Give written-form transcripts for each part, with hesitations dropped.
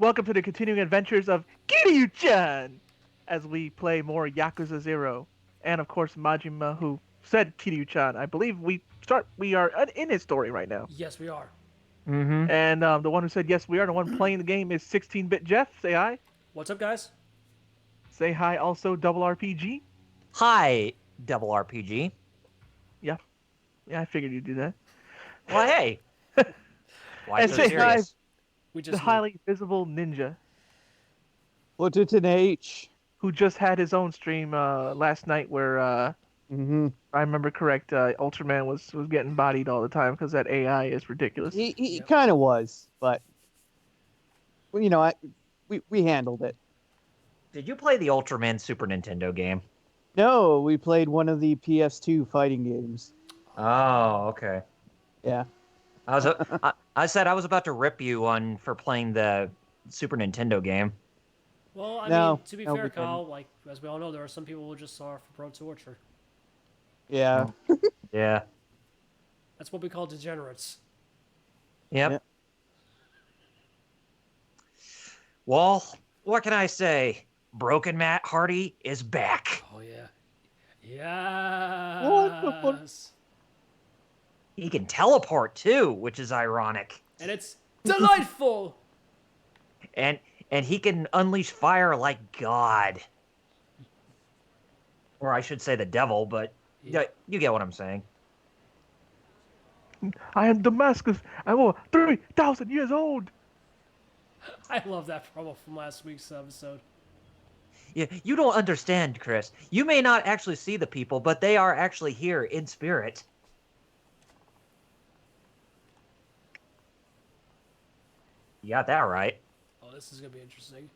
Welcome to the continuing adventures of Kiryu-chan as we play more Yakuza 0. And of course, Majima, who said Kiryu-chan. I believe we are in his story right now. Yes, we are. Mm-hmm. And the one who said yes, we are, the one playing the game is 16-bit Jeff. Say hi. What's up, guys? Say hi also, Double RPG. Hi, Double RPG. Yeah, yeah, I figured you'd do that. Well, hey. Why And so say hi, serious? We the just highly visible ninja, What's it an H? who just had his own stream last night where Mm-hmm. I remember correct, Ultraman was getting bodied all the time because that AI is ridiculous. He Yep. kind of was, but well, we handled it. Did you play the Ultraman Super Nintendo game? No, we played one of the PS2 fighting games. Oh, okay. Yeah. I said I was about to rip you on for playing the Super Nintendo game. Well, I No, mean, to be no, fair, we Kyle, like as we all know, there are some people who just saw for pro torture. Yeah. Yeah. That's what we call degenerates. Yep. Yep. Well, what can I say? Broken Matt Hardy is back. Oh yeah. What the fuck? Yes. He can teleport too, which is ironic. And it's delightful. And he can unleash fire like God. Or I should say the devil, but Yeah. you get what I'm saying. I am Damascus. I'm over 3,000 years old. I love that promo from last week's episode. Yeah, you don't understand, Chris. You may not actually see the people, but they are actually here in spirit. You got that right. Oh, this is gonna be interesting.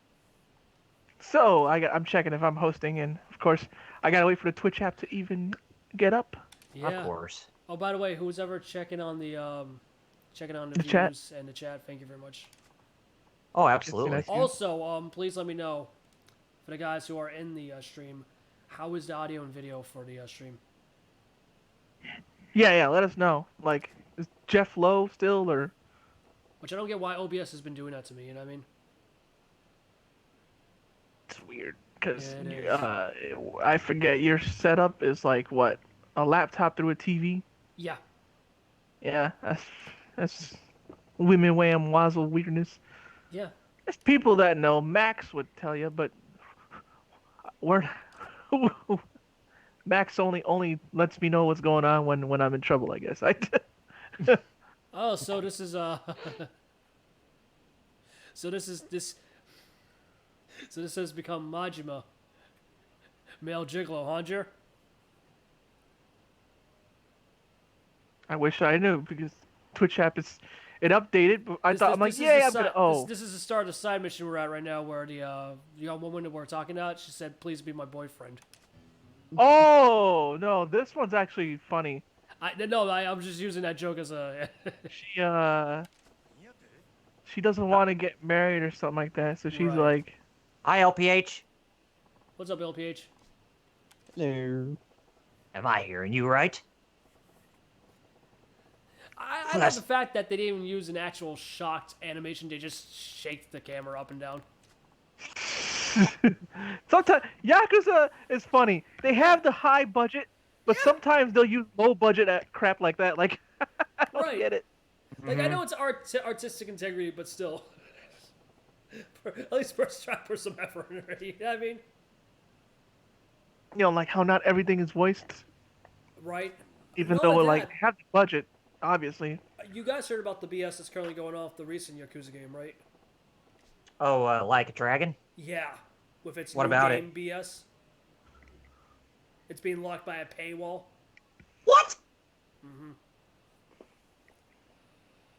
So I'm checking if I'm hosting, and of course I gotta wait for the Twitch app to even get up. Yeah. Of course. Oh, by the way, who's ever checking on the The chat. views and the chat? Thank you very much. Oh, absolutely. nice. Yeah. Also, please let me know for the guys who are in the stream, how is the audio and video for the stream? Yeah, let us know. Like, is Jeff low still, or Which I don't get why OBS has been doing that to me. You know what I mean? it's weird because Yeah, it I forget your setup is like what, a laptop through a TV. Yeah. Yeah, that's women wham wazzle weirdness. Yeah. There's people that know. Max would tell you, but we're Max only lets me know what's going on when I'm in trouble. I guess Oh, so this is so this has become Majima. Male gigolo, huh, Jer? I wish I knew because Twitch app it updated, but I thought I'm like, is yeah, the I'm si- gonna. Oh, this is the start of the side mission we're at right now, where the young woman that we're talking about, she said, "Please be my boyfriend." oh no, this one's actually funny. I'm just using that joke as a. She doesn't want to get married or something like that, so she's Right. like, Hi, LPH. What's up, LPH? No. Am I hearing you right? I love the fact that they didn't even use an actual shocked animation. They just shake the camera up and down. sometimes Yakuza is funny. They have the high budget, but sometimes they'll use low budget at crap like that. Like, I don't Right. get it. Like, I know it's artistic integrity, but still. At least try to put some effort in it. You know what I mean? You know, like how not everything is voiced, Right? even Not though only like that, they have the budget, obviously. you guys heard about the BS that's currently going off the recent Yakuza game, right? Oh, like a dragon? Yeah. With its What new about game BS. It's being locked by a paywall. What? Mm-hmm.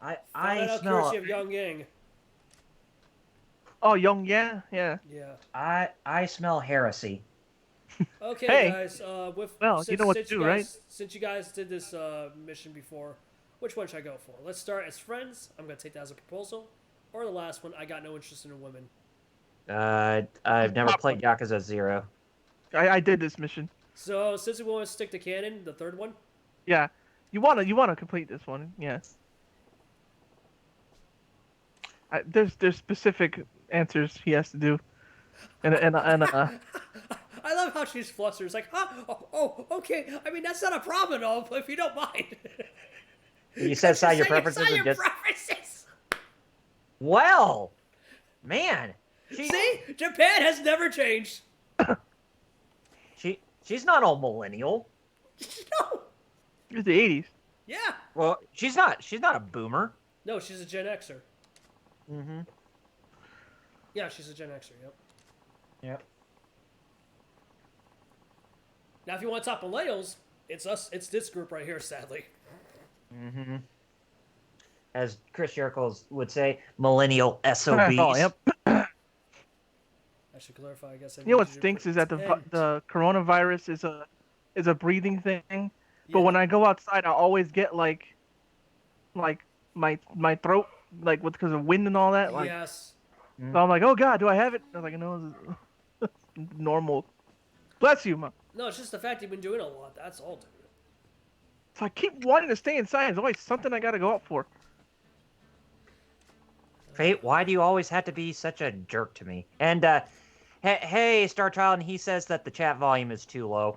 I Found out smell. courtesy of Young Yang. Oh, Young, yeah. Yeah. I smell heresy. Okay, Hey. guys. Well, you know what to do, right? Since you guys did this mission before, which one should I go for? Let's start as friends. I'm gonna take that as a proposal, or the last one. I got no interest in women. I've never played Yakuza 0. I did this mission. So since we want to stick to canon, the third one. Yeah, you wanna complete this one. Yeah. There's specific answers he has to do, and I love how she's flustered. It's like, huh? Oh, okay. I mean, that's not a problem at all, if you don't mind. You set aside your preferences Say and your just. preferences. Well, man, See, Japan has never changed. she's not all millennial. No. it's the '80s. Yeah. Well, she's not. She's not a boomer. No, she's a Gen Xer. Mm-hmm. Yeah, she's a Gen Xer. Yep. Yep. Now, if you want to talk millennials, it's us. It's this group right here. Sadly. Mm-hmm. As Chris Jericho would say, millennial SOBs. Oh, yep. I should clarify. I guess. You know what stinks is that the coronavirus is a breathing thing, but when I go outside, I always get like my throat because of wind and all that. Like, yes. so I'm like, oh God, do I have it? I was like, no, this is normal. Bless you, man. No, it's just the fact you've been doing a lot. That's all, dude. So I keep wanting to stay inside. There's always something I gotta go out for. Fate, why do you always have to be such a jerk to me? And hey, Star Child, and he says that the chat volume is too low.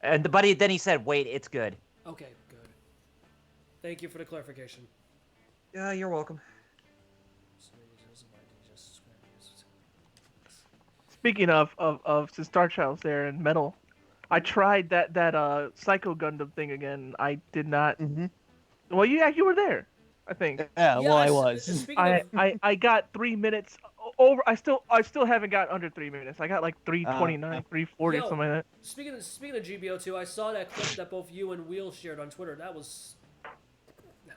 And then he said, "Wait, it's good." Okay, good. Thank you for the clarification. You're welcome. Speaking of since Star Child's there and Metal, I tried that Psycho Gundam thing again. I did not. Mm-hmm. Well, you were there, I think. Yeah, well, I was. Speaking of, I got 3 minutes over. I still haven't got under 3 minutes. I got like 3:29, 3:40, something like that. Speaking of GBO2, I saw that clip that both you and Wheel shared on Twitter. That was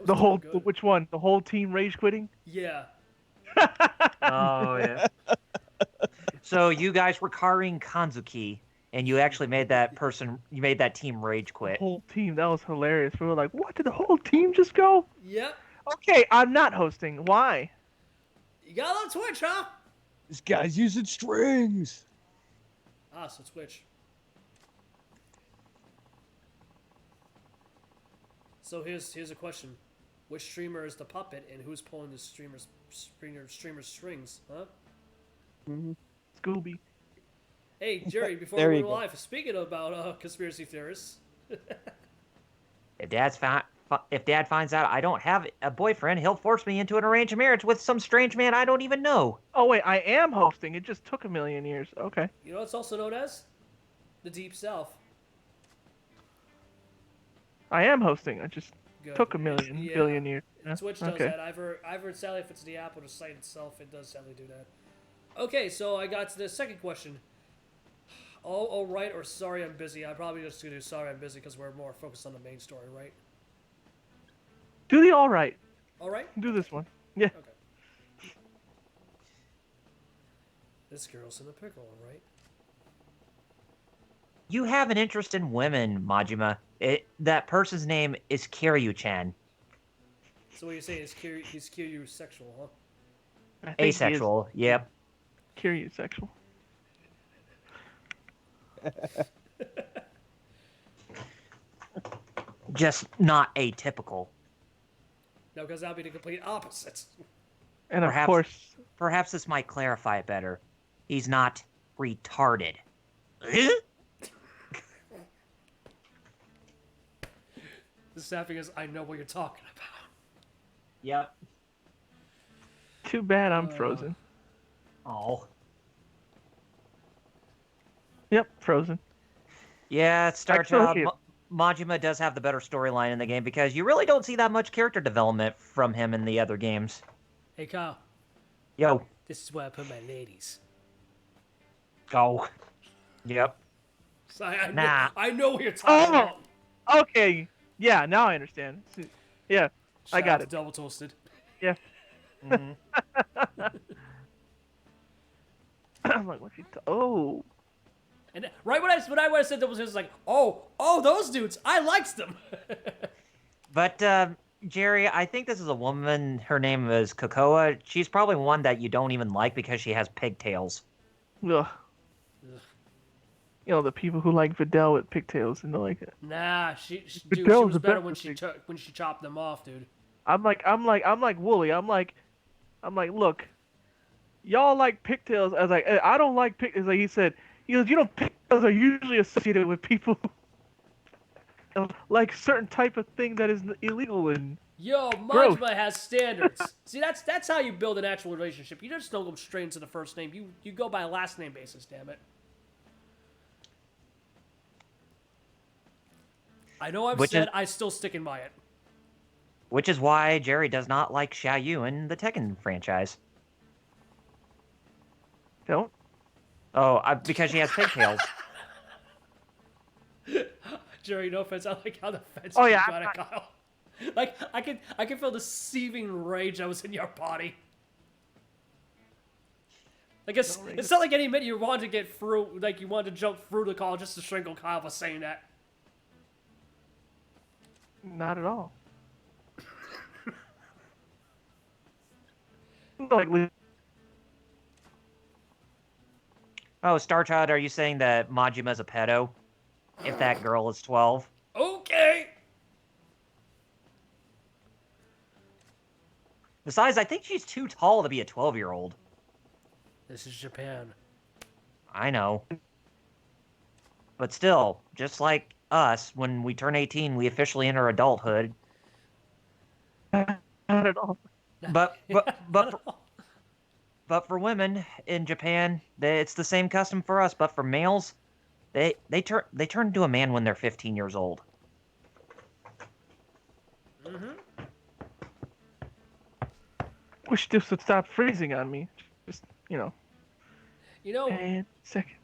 The whole good. which one? The whole team rage quitting? Yeah. Oh yeah. So you guys were carrying Kanzuki, and you actually made that team rage The quit. whole team. That was hilarious. We were like, what? Did the whole team just go? Yep. Okay, I'm not hosting. Why? You got it on Twitch, huh? This guy's using strings. Ah, so Twitch. So here's a question: which streamer is the puppet, and who's pulling the streamer's strings? Huh? Mm-hmm. Scooby. Hey, Jerry, before There we you go go. live, speaking about conspiracy theorists, If Dad finds out I don't have a boyfriend, he'll force me into an arranged marriage with some strange man I don't even know. Oh wait, I am hosting. It just took a million years. Okay. you know what's also known as the Deep South. I am hosting. I just Good. took a million Yeah. billion years. Yeah, Twitch does okay. that. I've heard sadly if it's the app or the site itself, it does sadly do that. Okay, so I got to the second question. All right or sorry I'm busy. I'm probably just gonna do sorry I'm busy because we're more focused on the main story, right? Do the all right. All right. Do this one. Yeah. Okay. This girl's in a pickle, all right? You have an interest in women, Majima. That person's name is Kiryu-chan. So what you're saying is he's Kiryu sexual, huh? I think he is Asexual, yep. Curious sexual. Just not atypical. No, because that'll be the complete opposite. And Perhaps- of course, Perhaps this might clarify it better. He's not retarded. The staffing is, I know what you're talking about. Yep. too bad I'm frozen. Oh. Yep, frozen. Yeah, Star I still Child. hear- Majima does have the better storyline in the game because you really don't see that much character development from him in the other games. Hey, Kyle, Yo, this is where I put my ladies. go. Yep. So I Nah. know what you're talking Oh! about. Okay. Yeah, now I understand. Yeah, I Shout got out it. to Double Toasted. Yeah. Mhm. I'm like, what you? Oh. And right when I said Double Toasted, it's like, oh, those dudes, I liked them. But, Jerry, I think this is a woman. Her name is Kokoa. She's probably one that you don't even like because she has pigtails. Ugh. You know, the people who like Videl with pigtails and they like it. Nah, dude, she Videl was is a better better when she thing. when she chopped them off, dude. I'm like Wooly. I'm like, look, y'all like pigtails. I was like, I don't like pigtails. Like he said, you know, pigtails are usually associated with people who like certain type of thing that is illegal and Yo, gross. Majima has standards. See, that's how you build an actual relationship. You just don't go straight into the first name. You go by last name basis. Damn it. I know I've Which is said I still sticking by it. which is why Jerry does not like Xiaoyu in the Tekken franchise. Don't. Oh, because she has pigtails. Jerry, no offense. I like how the fence Oh, you yeah, got it, Kyle. Like I can feel the seething rage that was in your body. Like it's not like any minute you wanted to get through, like you wanted to jump through the call just to strangle Kyle for saying that. Not at all. Like, Oh, Starchild, are you saying that Majima's a pedo? If that girl is 12? Okay. Besides, I think she's too tall to be a 12-year-old. This is Japan. I know. But still, just like us, when we turn 18, we officially enter adulthood. not at all. But for women in Japan, it's the same custom for us. But for males, they turn into a man when they're 15 years old. Wish this would stop freezing on me. Just You know, and second.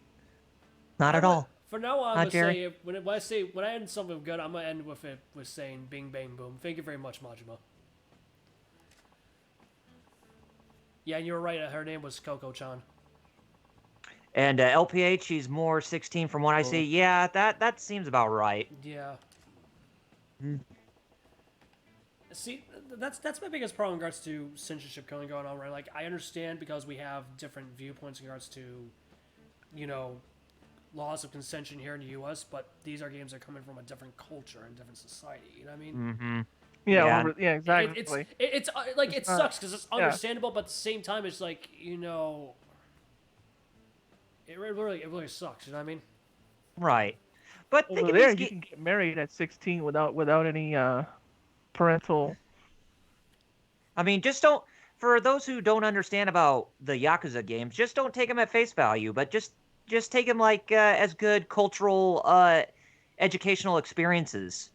Not at all. For now on, I'm Not gonna Jerry. say when I end something good, I'm gonna end with it with saying "Bing Bang Boom." Thank you very much, Majima. Yeah, and you were right. Her name was Coco-chan. And LPH, she's more 16 from what I see. Yeah, that seems about right. Yeah. Hmm. See, that's my biggest problem in regards to censorship going on, right? Like, I understand because we have different viewpoints in regards to, laws of consension here in the U.S., but these are games that are coming from a different culture and different society. You know what I mean? Mm-hmm. Yeah, Yeah. yeah, exactly. It's like it It's not- sucks because it's yeah. understandable, but at the same time, it's like it really sucks. You know what I mean? Right. But think Over of there, these you can get married at 16 without any parental. I mean, just don't. For those who don't understand about the Yakuza games, just don't take them at face value, but just take them like as good cultural, educational experiences.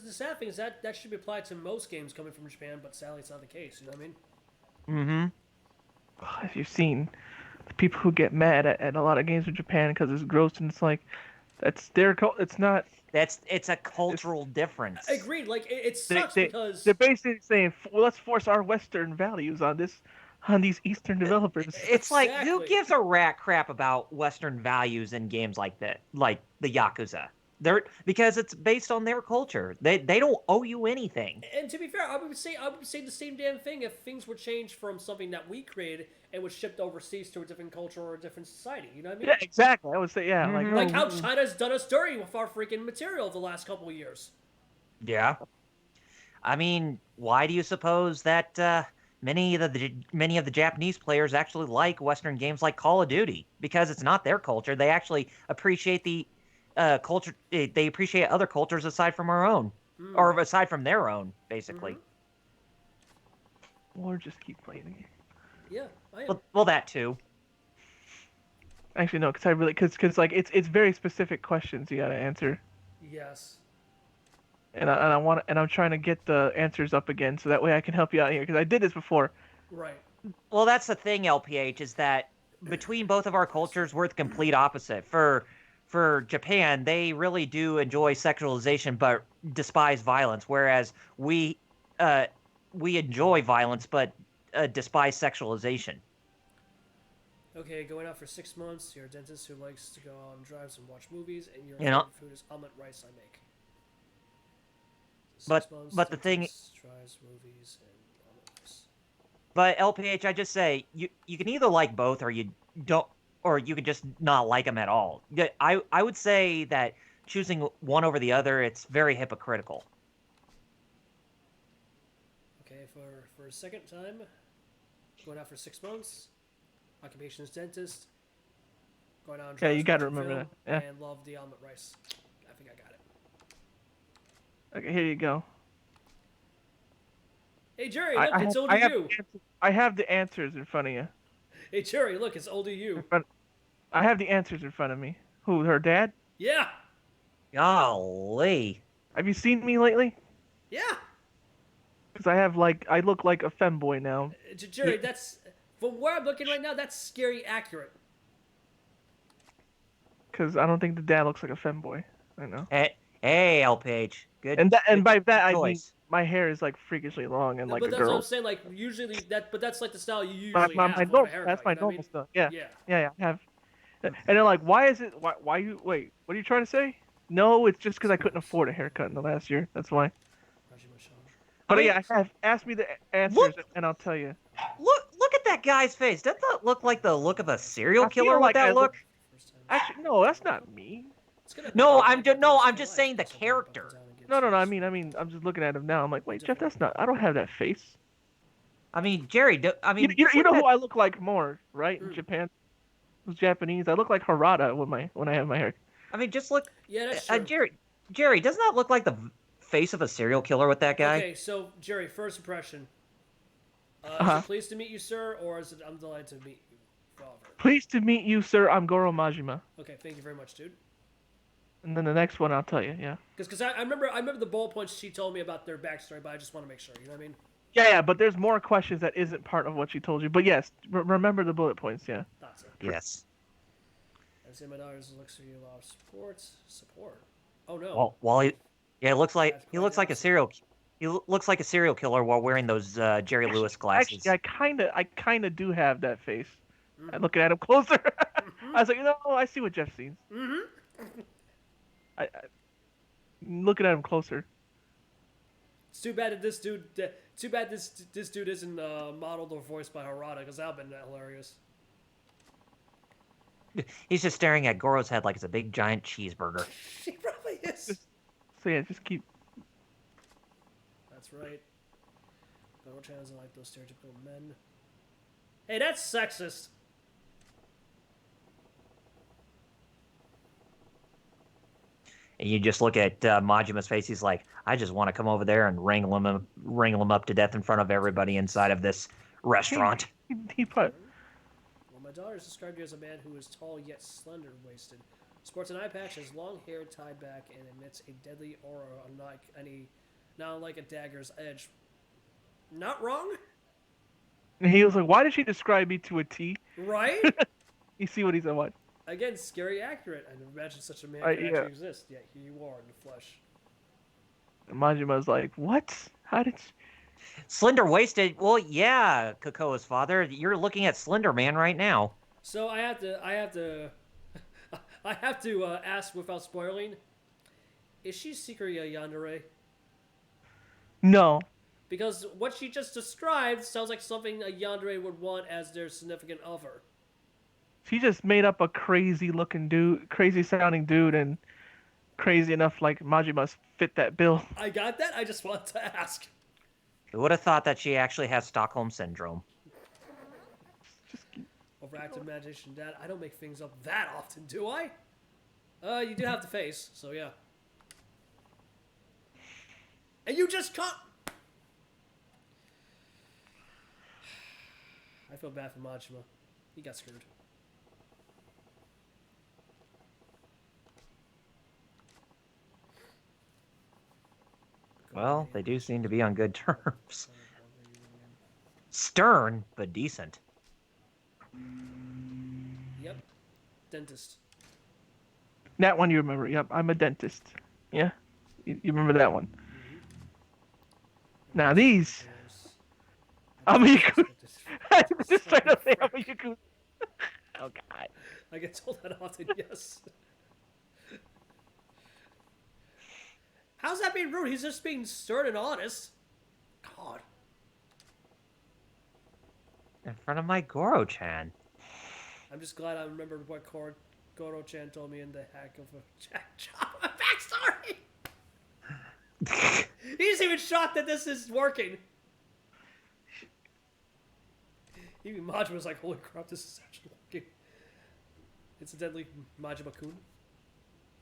The sad thing is that should be applied to most games coming from Japan, but sadly, it's not the case. You know what I mean? Mm-hmm. If you've seen the people who get mad at a lot of games in Japan because it's gross, and it's like that's their it's not. It's a cultural difference. Agreed. Like it They, sucks they because they're basically saying, well, let's force our Western values on these Eastern developers. It's like who Exactly. gives a rat crap about Western values in games like that, like the Yakuza? Because it's based on their culture. They don't owe you anything. And to be fair, I would say the same damn thing if things were changed from something that we created and was shipped overseas to a different culture or a different society. You know what I mean? Yeah, exactly. I would say, yeah, like Like how no, China's done us dirty with our freaking material the last couple of years. Yeah. I mean, why do you suppose that many of the Japanese players actually like Western games like Call of Duty? Because it's not their culture. They actually appreciate the culture. They appreciate other cultures aside from our own, or aside from their own, basically. or just keep playing the game. Yeah, I am. Well, that too. Actually, no, because I really because like it's very specific questions you gotta answer, Yes. and I'm trying to get the answers up again so that way I can help you out here because I did this before. Right. Well, that's the thing, LPH, is that between both of our cultures, we're the complete opposite. For Japan, they really do enjoy sexualization but despise violence, whereas we enjoy violence but despise sexualization. Okay, going out for 6 months. You're a dentist who likes to go on drives and watch movies, and your You know- favorite food is omelet rice I make. So But- 6 months, but the thing- dentist, drives, movies, and omelet rice. But LPH, I just say you can either like both or you don't, or you could just not like them at all. I would say that choosing one over the other, it's very hypocritical. Okay, for a second time, going out for 6 months. Occupation is dentist. Going on. Yeah, you gotta gotta remember that. Yeah. And love the omelet rice. I think I got it. Okay, here you go. Hey Jerry, look, it's older you. I have the answers in front of you. Hey Jerry, look, it's older In you. front, I have the answers in front of me. Who? Her dad? Yeah. Golly. Have you seen me lately? Yeah. Because I look like a femboy now. Jerry, that's from where I'm looking right now. That's scary accurate. Because I don't think the dad looks like a femboy. I know. Hey, LPH. Good. And by that I mean choice. my hair is like freakishly long and like But a that's what I'm girl's. saying. Like usually but that's like the style you usually My have. normal, With a haircut, that's my you know what I normal mean? stuff. Yeah. Yeah. Yeah, I have. And they're like, why is it? Why you? Wait, what are you trying to say? No, it's just because I couldn't afford a haircut in the last year. That's why. But yeah, I have. Ask me the answers and I'll tell you. Look at that guy's face. Doesn't that look like the look of a serial I feel killer with like that I look? Actually, no, that's not me. No, I'm just saying the character. No. I mean, I'm just looking at him now. I'm like, wait, Jeff, that's not. I don't have that face. I mean, Jerry. You know who I look like more, right? In Japan, who's Japanese. I look like Harada when I have my hair. I mean, just look. Yeah, that's true. Jerry, doesn't that look like the face of a serial killer with that guy? Okay, so Jerry, first impression. Is it pleased to meet you, sir, or is it I'm delighted to meet you, father? Pleased to meet you, sir. I'm Goro Majima. Okay, thank you very much, dude. And then the next one, I'll tell you. Yeah. Because I remember the bullet points she told me about their backstory, but I just want to make sure. You know what I mean? Yeah, but there's more questions that isn't part of what she told you. But yes, remember the bullet points. Yeah. That's it. Yes. I say my daughter's looks for you a lot of support. Oh no. Well, it looks like he looks like a serial killer while wearing those Jerry Lewis glasses. Actually, I kinda do have that face. I looking at him closer. I was like, I see what Jeff sees. I looking at him closer. It's too bad that this dude. Too bad this dude isn't modeled or voiced by Harada, because that would been hilarious. He's just staring at Goro's head like it's a big giant cheeseburger. She probably is. So yeah, just keep. That's right. Goro Chan doesn't like those stereotypical men. Hey, that's sexist. And you just look at Majima's face. He's like, I just want to come over there and wrangle him up to death in front of everybody inside of this restaurant. He put. Well, my daughter has described you as a man who is tall yet slender-waisted. Sports an eye patch, has long hair tied back, and emits a deadly aura not unlike a dagger's edge. Not wrong? And he was like, why did she describe me to a T? Right? You see what he said? What? Again, scary accurate. I never imagined such a man could actually exist. Yet here you are in the flesh. And Majima's like, what? How did she... Slender waisted? Well, yeah, Kokoa's father. You're looking at Slender Man right now. So I have to ask without spoiling. Is she secretly a yandere? No. Because what she just described sounds like something a yandere would want as their significant other. She just made up a crazy sounding dude, and crazy enough like Majima fit that bill. I got that. I just wanted to ask. Who would have thought that she actually has Stockholm Syndrome? Overactive imagination, Dad. I don't make things up that often, do I? You do have the face, so yeah. And you just can't... I feel bad for Majima. He got screwed. Well, they do seem to be on good terms. Stern, but decent. Yep. Dentist. That one you remember. Yep, I'm a dentist. Yeah? You remember that one. Now these... I'm a Yakuza. Just straight up say I'm a Yakuza. Oh, God. I get told that often, yes. How's that being rude? He's just being stern and honest. God. In front of my Goro-chan. I'm just glad I remembered what Goro-chan told me in the hack of a Jack backstory. He's even shocked that this is working. Even Majima's like, holy crap, this is actually working. Incidentally, Majima-kun.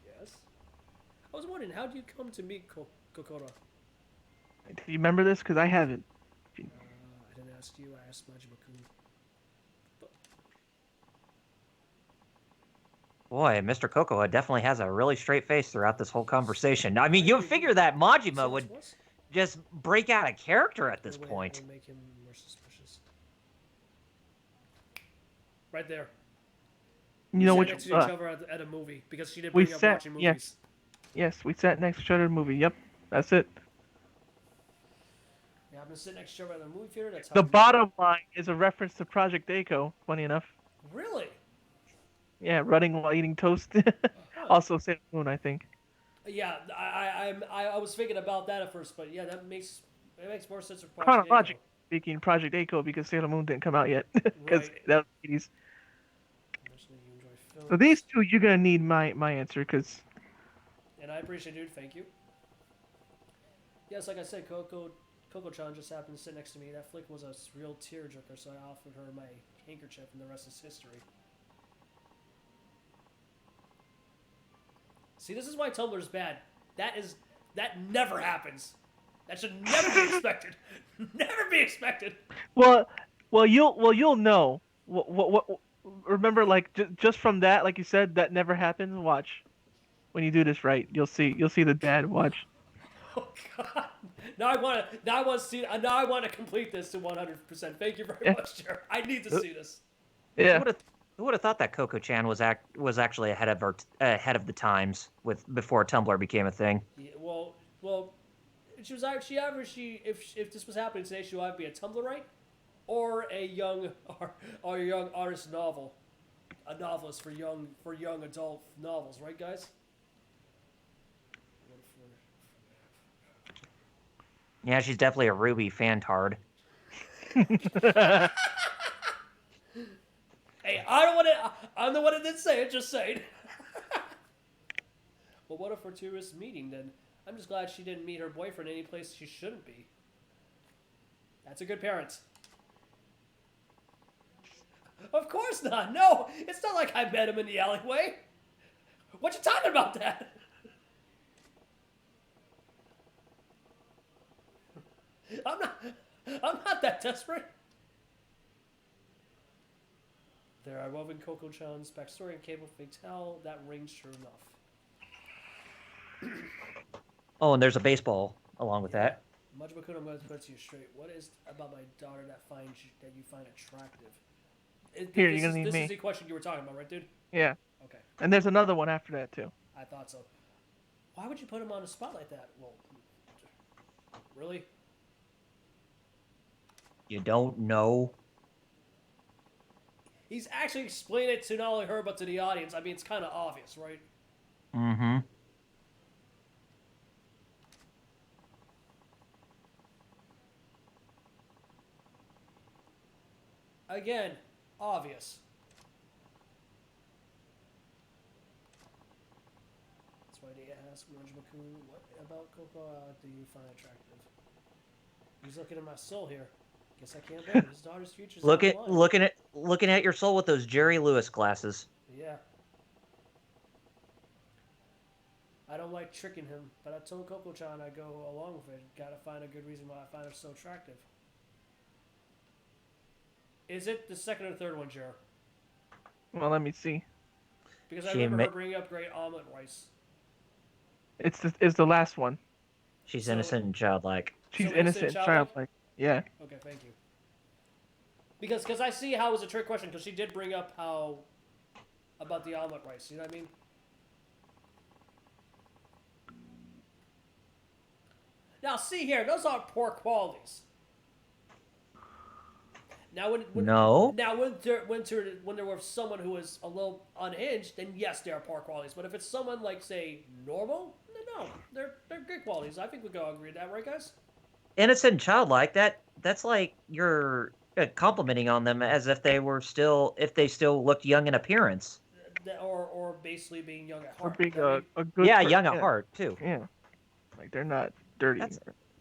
Yes. I was wondering, how do you come to meet Kokoro? Do you remember this? Because I haven't. I didn't ask you, I asked Majima-kun. Boy, Mr. Cocoa definitely has a really straight face throughout this whole conversation. I mean, you figure that Majima would just break out of character at this point. Make him more suspicious. Right there. You know which? Next to each other at a movie because she did bring up watching movies. Yes, we sat next to each other at a movie. Yep, that's it. Yeah, I've been sitting next to each other at a movie theater. That's how the bottom line is a reference to Project Echo. Funny enough. Really? Yeah, running while eating toast. Also Sailor Moon, I think. Yeah, I was thinking about that at first, but yeah, that makes more sense for Project Chronologically Echo. speaking, Project Echo because Sailor Moon didn't come out yet because that was 80s. So these two, you're gonna need my answer because. And I appreciate it, dude. Thank you. Yes, like I said, Coco-chan just happened to sit next to me. That flick was a real tearjerker, so I offered her my handkerchief, and the rest is history. See, this is why Tumblr's bad. That never happens. That should never be expected. Never be expected. Well, you'll know. What remember, like just from that, like you said, that never happens. Watch, when you do this right, you'll see the dad. Watch. Oh God! Now I want to see. Now I want to complete this to 100%. Thank you very much, Jared. I need to see this. Yeah. Who would have thought that Coco-chan was actually ahead of the times before Tumblr became a thing? Yeah, well, if this was happening today, she would either be a Tumblrite or a young artist novel, a novelist for young adult novels, right, guys? Yeah, she's definitely a Ruby fantard. Hey, I'm the one that didn't say it. Just saying. Well, what a fortuitous meeting then. I'm just glad she didn't meet her boyfriend any place she shouldn't be. That's a good parent. Of course not. No, it's not like I met him in the alleyway. What you talking about, Dad? I'm not that desperate. There are woven Coco-chan's backstory and cable fatale. That rings true enough. Oh, and there's a baseball along with that. Majima-kun, I'm going to put it to you straight. What is about my daughter that you find attractive? Here, you're gonna need me. This is the question you were talking about, right, dude? Yeah. Okay. And there's another one after that too. I thought so. Why would you put him on a spot like that? Well, really? You don't know? He's actually explained it to not only her, but to the audience. I mean, it's kind of obvious, right? Mm-hmm. Again, obvious. That's why they ask Majima-kun, what about Coco do you find attractive? He's looking at my soul here. Guess I can't bet his daughter's future's looking at your soul with those Jerry Lewis glasses. Yeah. I don't like tricking him, but I told Coco-chan I go along with it. Gotta find a good reason why I find her so attractive. Is it the second or third one, Jer? Well, let me see. Because I remember her bringing up great omelet rice. It's the last one. She's innocent and childlike. She's innocent and childlike. Yeah. Okay, thank you. Because I see how it was a trick question, because she did bring up about the omelet rice, you know what I mean? Now, see here, those aren't poor qualities. Now, when they're with someone who is a little unhinged, then yes, they are poor qualities. But if it's someone like, say, normal, then no, they're good qualities. I think we can all agree with that, right, guys? Innocent and childlike. That's like you're complimenting on them as if they still looked young in appearance. Or basically being young at heart. Or being a good young at heart too. Yeah, like they're not dirty.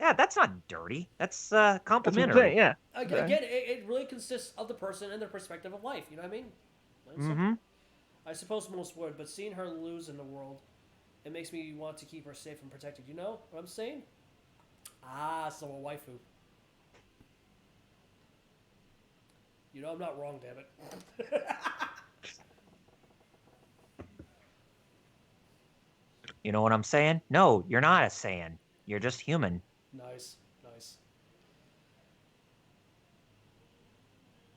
Yeah, that's not dirty. That's That's what I'm complimentary. saying. Yeah. Again, it really consists of the person and their perspective of life. You know what I mean? Plain and simple. Mm-hmm. I suppose most would, but seeing her lose in the world, it makes me want to keep her safe and protected. You know what I'm saying? Ah, so a waifu. You know I'm not wrong, damn it. You know what I'm saying? No, you're not a Saiyan. You're just human. Nice, nice.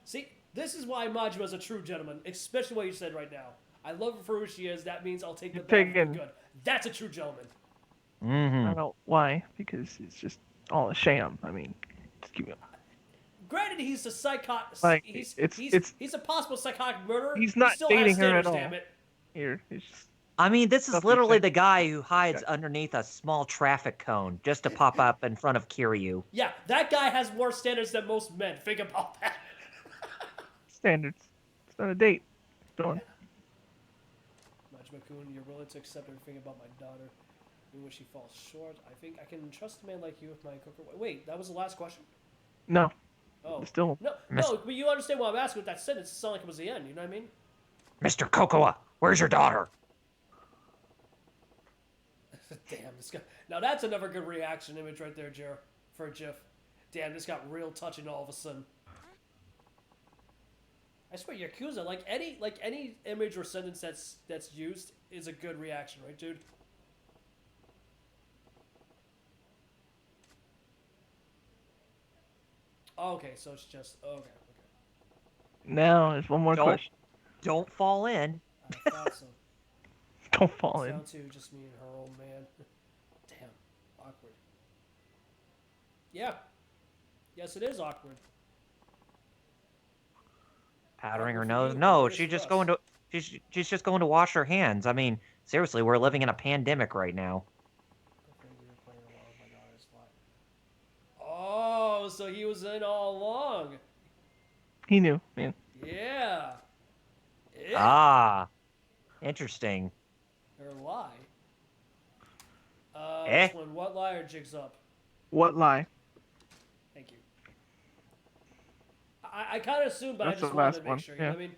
See, this is why Majima's a true gentleman, especially what you said right now. I love her for who she is. That means I'll take the You're bad with taking- the good. That's a true gentleman. I Mm-hmm. don't know why, because it's just all a sham. I mean, just keep it. Granted, he's a psychotic. Like, he's it's- he's a possible psychotic murderer. He's not he still dating has her at standards, all. damn it. Here. It's just, I mean, this is Stuff you literally say. the guy who hides underneath a small traffic cone just to pop up in front of Kiryu. Yeah, that guy has more standards than most men. Think about that. standards. It's not a date. Dawn. Majima-kun, you're willing to accept everything about my daughter, even when she falls short. I think I can trust a man like you with my cooker. Wait, that was the last question? No. Oh. Still. No, but you understand what I'm asking with that sentence. It sounded like it was the end, you know what I mean? Mr. Cocoa, where's your daughter? Damn, this guy. Now that's another good reaction image right there, Jer, for a GIF. Damn, this got real touching all of a sudden. I swear, Yakuza, like any image or sentence that's used is a good reaction, right, dude? Okay, so it's just okay. Now there's one more Don't- question. Don't fall in. I thought so. Don't fall It's in. down to just me and her, old man. Damn, awkward. Yeah. Yes, it is awkward. Powdering her Awkward for nose. you, No, but it is she's for just us. going to. She's just going to wash her hands. I mean, seriously, we're living in a pandemic right now. Oh, so he was in all along. He knew, man. Yeah. Yeah. Ah, interesting. Or lie. Eh? Which one? What lie or jigs up? What lie? Thank you. I kind of assumed, but That's I just the wanted last to make one, sure. You know yeah. what I mean?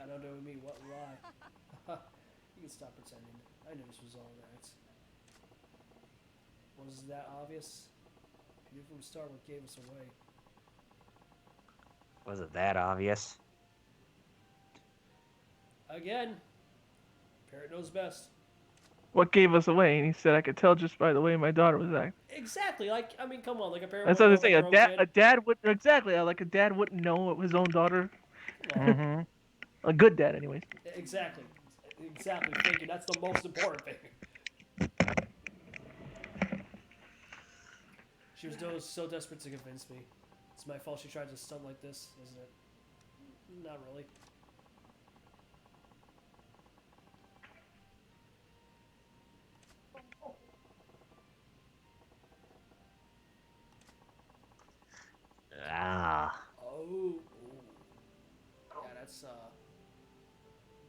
I don't know what you mean. What lie? You can stop pretending. I knew this was all that. Was that obvious? You knew from the start what gave us away. Was it that obvious? Again, parrot knows best. What gave us away? And he said, I could tell just by the way my daughter was acting. Exactly. Like, I mean, come on. Like a parent. That's what I was wouldn't saying. know A about their own dad would exactly like a dad wouldn't know his own daughter. kid. Aw, Mm-hmm. A good dad, anyways. Exactly. Exactly. Thank you. That's the most important thing. She was so desperate to convince me. It's my fault she tried to stunt like this, isn't it? Not really. Ah. Oh. Yeah,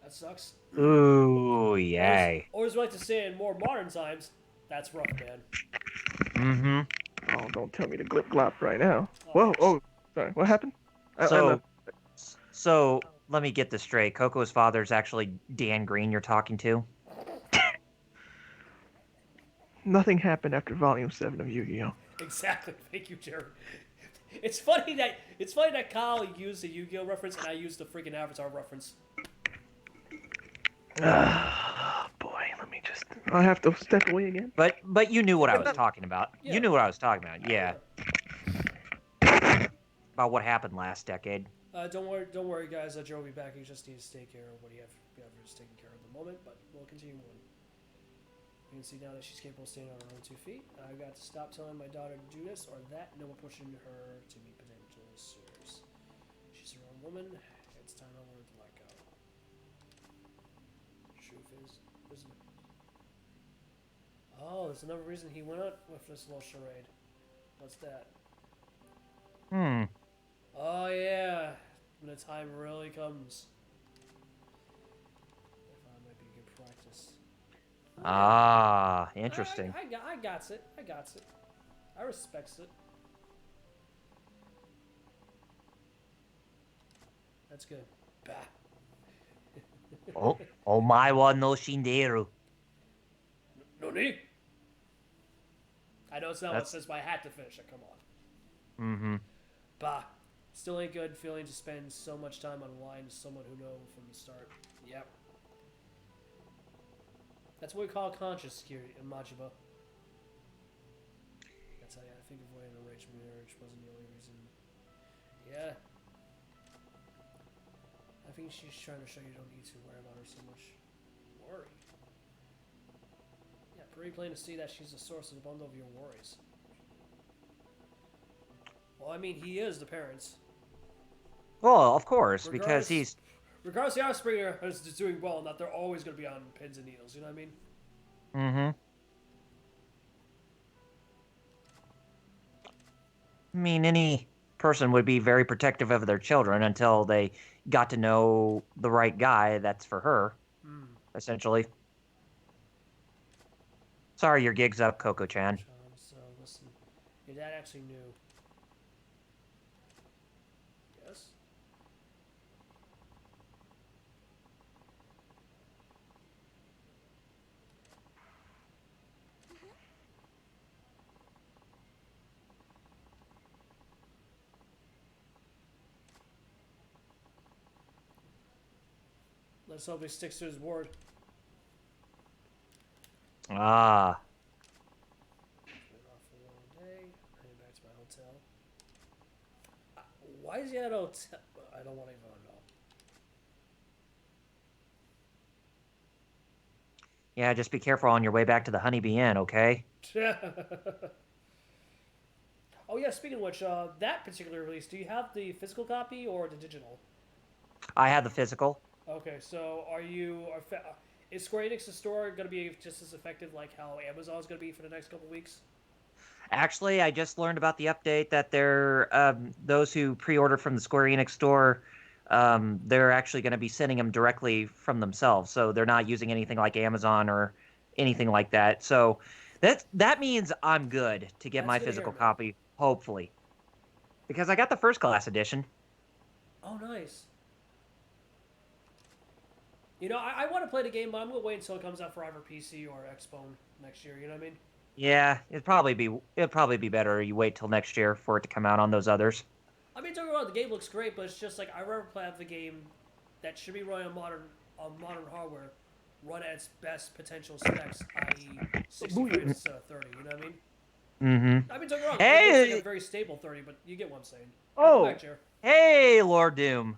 that sucks. Ooh, yay. Always like to say in more modern times, that's rough, man. Mm-hmm. Oh, don't tell me to glip glop right now. Whoa, oh, sorry. What happened? I So, left. so let me get this straight. Coco's father's actually Dan Green you're talking to? Nothing happened after Volume 7 of Yu-Gi-Oh! Exactly. Thank you, Jared. It's funny that Kyle used the Yu-Gi-Oh reference and I used the freaking Avatar reference. Boy, let me just... I have to step away again. But you knew what I was talking about. Yeah. You knew what I was talking about. Yeah. About what happened last decade. Don't worry, guys. Joe will be back. He just needs to take care of what he is taking care of at the moment. But we'll continue on. You can see now that she's capable of standing on her own 2 feet. I've got to stop telling my daughter to do this or that. No more pushing her to meet potential suitors. She's her own woman. It's time I learned to let go. Truth is, isn't it? Oh, there's another reason he went out with this little charade. What's that? Hmm. Oh yeah, when the time really comes. I thought it might be good practice. Ah, interesting. I got it. I got it. I respects it. That's good. Bah. Oh, omae wa no shinderu. No need. I know it's not what it That's says, but I had to finish it. Come on. mm-hmm. Bah. Still ain't good feeling to spend so much time online with someone who know from the start. Yep. That's what we call conscious security in Majima. That's how I think avoiding an arranged marriage wasn't the only reason. Yeah. I think she's trying to show you don't need to worry about her so much. Worry. Yeah, pretty plain to see that she's the source of the bundle of your worries. Well, I mean, he is the parents. Well, of course, because he's Regardless, the offspring is doing well, and that they're always going to be on pins and needles. You know what I mean? mm-hmm. I mean, any person would be very protective of their children until they got to know the right guy that's for her, essentially. Sorry, your gig's up, Coco-chan. So, listen. Your dad actually knew. Yes? Let's hope he sticks to his word. Ah. Been off for a long day. Heading back to my hotel. Why is he at a hotel? I don't want to even know. Yeah, just be careful on your way back to the Honeybee Inn, okay? Oh yeah, speaking of which, that particular release, do you have the physical copy or the digital? I had the physical. Okay, so is Square Enix's store going to be just as effective like how Amazon's going to be for the next couple weeks? Actually, I just learned about the update that those who pre-order from the Square Enix store, they're actually going to be sending them directly from themselves. So they're not using anything like Amazon or anything like that. So that means I'm good to get That's my good to hear, physical man. copy, hopefully. Because I got the first class edition. Oh, nice. You know, I want to play the game, but I'm going to wait until it comes out for either PC or Xbone next year, you know what I mean? Yeah, it'd probably be better you wait till next year for it to come out on those others. I mean, don't get me wrong, the game looks great, but it's just like, I'd rather play the game that should be running on modern hardware, run at its best potential specs, i.e. 60 frames instead of 30, you know what I mean? Mm-hmm. I mean, don't get me wrong, Hey! it looks like a very stable 30, but you get what I'm saying. Oh! Welcome back, Jer. Hey, Lord Doom.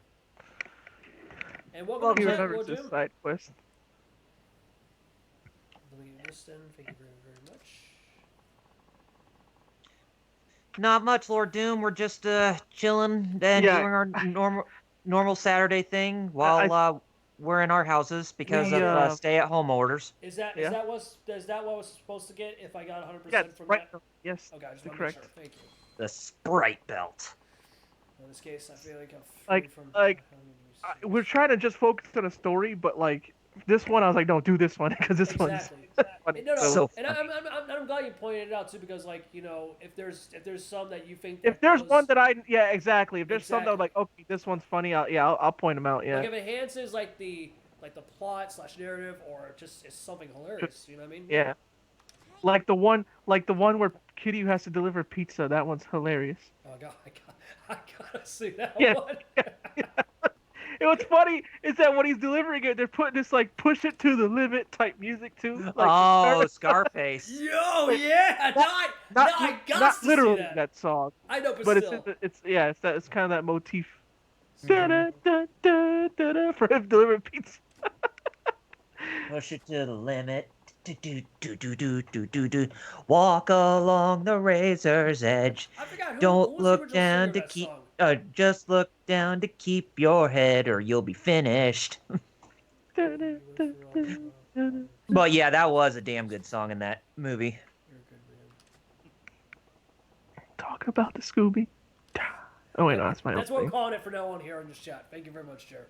And welcome Well, to he the remembers Lord this Doom. side quest. Let me get this then. Thank you very, very much. Not much, Lord Doom. We're just chilling and Yeah. doing our normal Saturday thing while we're in our houses because We, of stay-at-home orders. Is that Yeah. what I was supposed to get if I got 100% Yeah, from right. that? Yes. Okay, I just you're want to make correct. sure. Thank you. The Sprite Belt. In this case, I feel like I'm free Like- from. like, We're trying to just focus on a story, but like this one, I was like, no, do this one because this Exactly. one's funny. No, So and I'm glad you pointed it out too, because like, you know, if there's some that you think If that there's goes- one that yeah, exactly. If there's some that Exactly. like, okay, this one's funny, I'll point them out. Yeah. like if it enhances like the plot / narrative, or just is something hilarious, you know what I mean? Yeah. Like the one where Kitty has to deliver pizza. That one's hilarious. Oh god, I gotta see that Yeah. one. And what's funny is that when he's delivering it, they're putting this like push it to the limit type music too. Like, oh, Scarface. Yo, yeah, I got not to literally see that song, I know, but still. it's kind of that motif. Da, da, da, da, da, for him delivering pizza. Push it to the limit. Do. Walk along the razor's edge. I forgot who Don't was look the original down singer to of that keep. song. Just look down to keep your head, or you'll be finished. Da, da, da, da, da, da. But yeah, that was a damn good song in that movie. You're a good man. Talk about the Scooby. Oh wait, no, that's my That's own what we're thing. calling it for now on here on this chat. Thank you very much, Jared.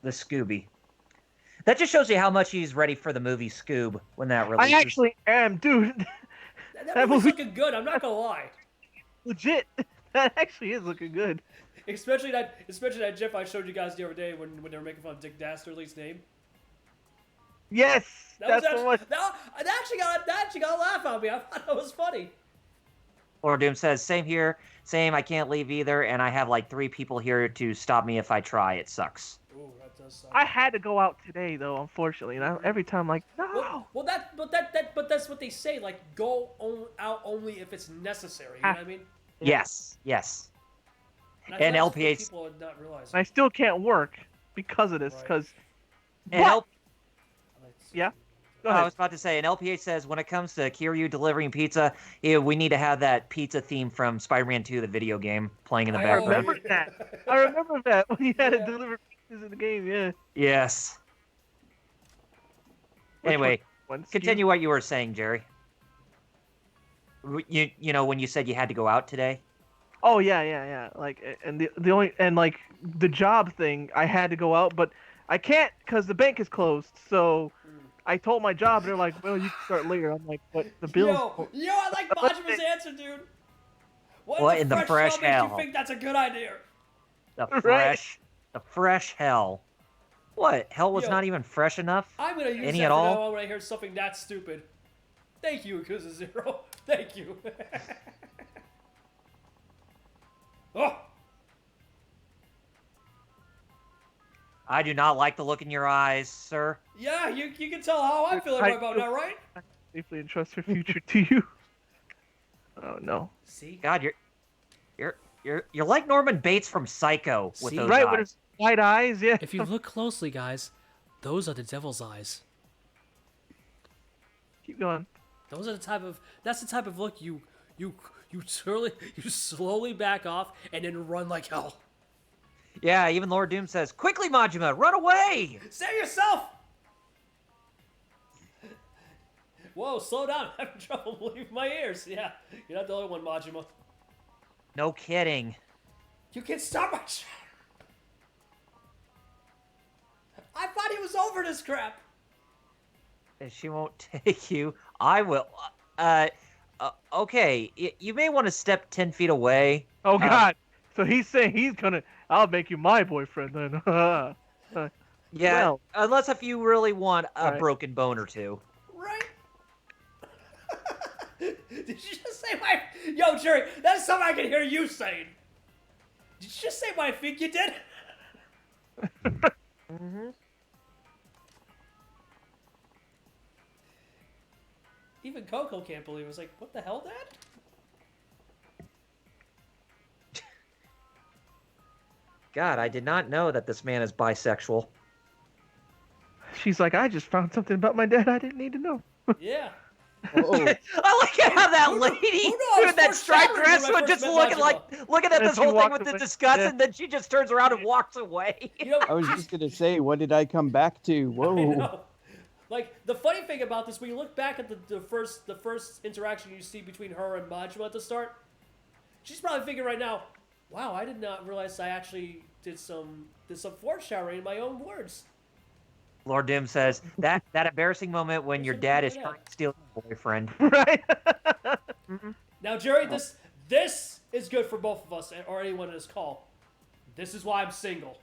The Scooby. That just shows you how much he's ready for the movie Scoob when that I releases. actually am, dude. That movie's looking good. I'm not gonna lie. Legit. That actually is looking good. Especially that GIF I showed you guys the other day when they were making fun of Dick Dastardly's name. Yes. That That's the one. that actually got a laugh out of me. I thought that was funny. Lord Doom says, same here, same, I can't leave either, and I have like 3 people here to stop me if I try. It sucks. Ooh, that does suck. I had to go out today though, unfortunately. And every time I'm like, no. Well, but that's what they say. Like, go out only if it's necessary. You know what I mean? Yes. I And feel like LPH people would not realize. I still can't work because of this. Right. Because and What? L- yeah. Go I ahead. was about to say, and LPH says, when it comes to Kiryu delivering pizza, we need to have that pizza theme from Spider-Man 2, the video game, playing in the I background. remember that. I remember that when you had Yeah. to deliver pizzas in the game. Yeah. Yes. Which Anyway, one? continue what you were saying, Jerry. You know when you said you had to go out today? Oh yeah. Like, and the only and like the job thing, I had to go out, but I can't because the bank is closed. So I told my job, they're like, "Well, you can start later." I'm like, "But the bills." Yo, I like Majima's answer, dude. What in the fresh shell makes hell? you think that's a good idea? The fresh hell. What? Hell was Yo. not even fresh enough? I'm gonna use Any that at from all? now on when I hear something that stupid. Thank you, Yakuza Zero. Thank you. Oh, I do not like the look in your eyes, sir. yeah, you can tell how I'm feeling right about now, right? Safely entrust her future to you. Oh no. See? God, you're like Norman Bates from Psycho with See? those Right eyes. with his white eyes, yeah. If you look closely, guys, those are the devil's eyes. Keep going. That's the type of look you slowly back off and then run like hell. Yeah, even Lord Doom says, "Quickly, Majima, run away!" Save yourself! Whoa, slow down. I'm having trouble believing my ears. Yeah, you're not the only one, Majima. No kidding. You can stop my track. I thought he was over this crap. If she won't take you, I will. Okay, you may want to step 10 feet away. Oh God. So he's saying he's gonna. I'll make you my boyfriend then. Yeah, Well. unless if you really want a Right. broken bone or two. Right? Did you just say my... Yo, Jerry, that's something I can hear you saying. Did you just say what I think you did? Mm-hmm. Even Coco can't believe it. It's like, what the hell, Dad? God, I did not know that this man is bisexual. She's like, I just found something about my dad I didn't need to know. Yeah. Oh, I like how that Who lady knows? in that striped Foreshadowing dress when I was first just met looking Majima. looking at And this she whole thing walked with the away. disgust, Yeah. and then she just turns around and walks away. You know, I was just gonna say, what did I come back to? I Whoa. know. Like, the funny thing about this, when you look back at the first interaction you see between her and Majima at the start, she's probably thinking right now, wow, I did not realize I actually did some foreshadowing in my own words. Lord Dim says that embarrassing moment when your dad is Yeah. trying to steal your boyfriend. Right? Now, Jerry, this is good for both of us or anyone in this call. This is why I'm single.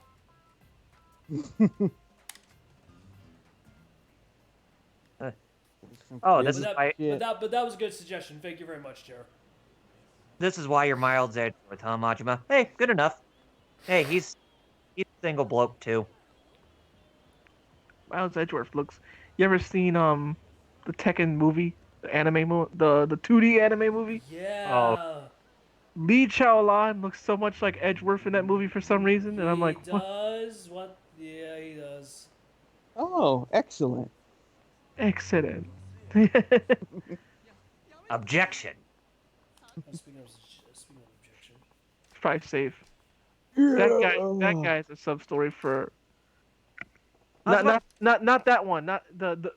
Oh, this But is that, why but that was a good suggestion. Thank you very much, Jerry. this is why you're mild Edgeworth, huh, Majima? Hey, good enough. Hey, he's a single bloke too. Miles Edgeworth looks. You ever seen the Tekken movie, the anime the 2D anime movie? Yeah. Lee Chaolan looks so much like Edgeworth in that movie for some reason, and I'm like, he what? does what? Yeah, he does. Oh, excellent. Excellent. Objection. Speaking of objection. Probably safe. That guy's a sub story for. Not that one. Not the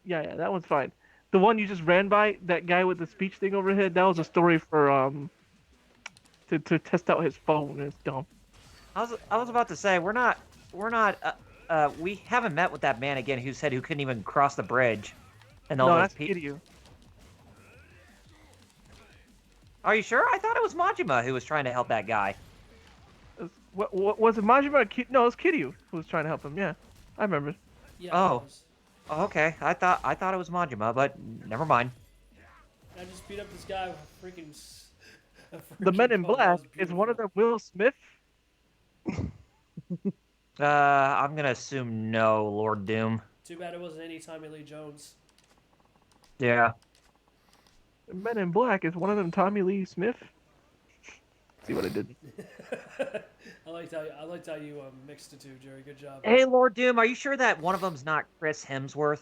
yeah, that one's fine. The one you just ran by, that guy with the speech thing overhead, that was a story for to test out his phone. It's dumb. I was about to say we're not we haven't met with that man again who said who couldn't even cross the bridge. And all No, those that's Kiryu. Are you sure? I thought it was Majima who was trying to help that guy. What was it, Majima? Or no, it was Kiryu who was trying to help him. Yeah, I remember. Yeah. Oh. it was. Oh, okay, I thought it was Majima, but never mind. I just beat up this guy with a freaking. The Men in comb. That Black was is one of beautiful. them Will Smith. I'm gonna assume no, Lord Doom. Too bad it wasn't any Tommy Lee Jones. Yeah. The Men in Black is one of them Tommy Lee Smith. See what I did? I liked how you mixed the two, Jerry. Good job. Hey, Lord Doom, are you sure that one of them's not Chris Hemsworth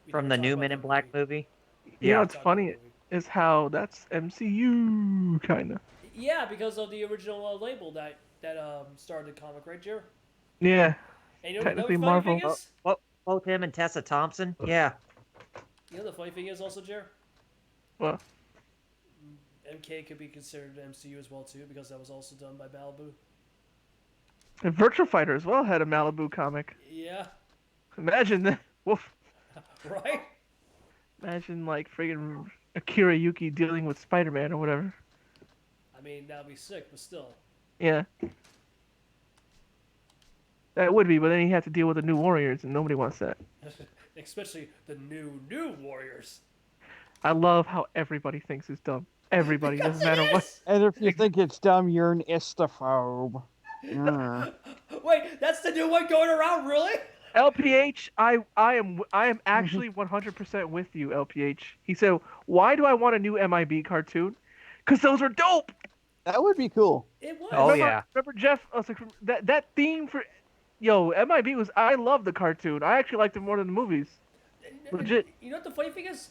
We from never the talked new about Men that in Black movie? You know Yeah. what's funny is how that's MCU kind of. Yeah, because of the original label that started the comic, right, Jerry? Yeah. And you know Technically the funny Marvel. thing is, Both him and Tessa Thompson? Yeah. you know the funny thing is also, Jerry, Well, MK could be considered MCU as well too, because that was also done by Malibu. and Virtual Fighter as well had a Malibu comic. Yeah, Imagine that. Woof. right. Imagine like friggin' Akira Yuki dealing with Spider-Man or whatever. I mean, that'd be sick, but still. Yeah. That would be, but then he had to deal with the New Warriors, and nobody wants that. Especially the new Warriors. I love how everybody thinks it's dumb. Everybody, Because doesn't matter it what. is! And if you think it's dumb, you're an istaphobe. Mm. Wait, that's the new one going around, really? LPH, I am actually 100% with you, LPH. He said, "Why do I want a new MIB cartoon? Because those are dope." That would be cool. It was. Oh, remember, yeah. Remember Jeff? I was like, that theme for, MIB was. I love the cartoon. I actually liked it more than the movies. Legit. You know what the funny thing is?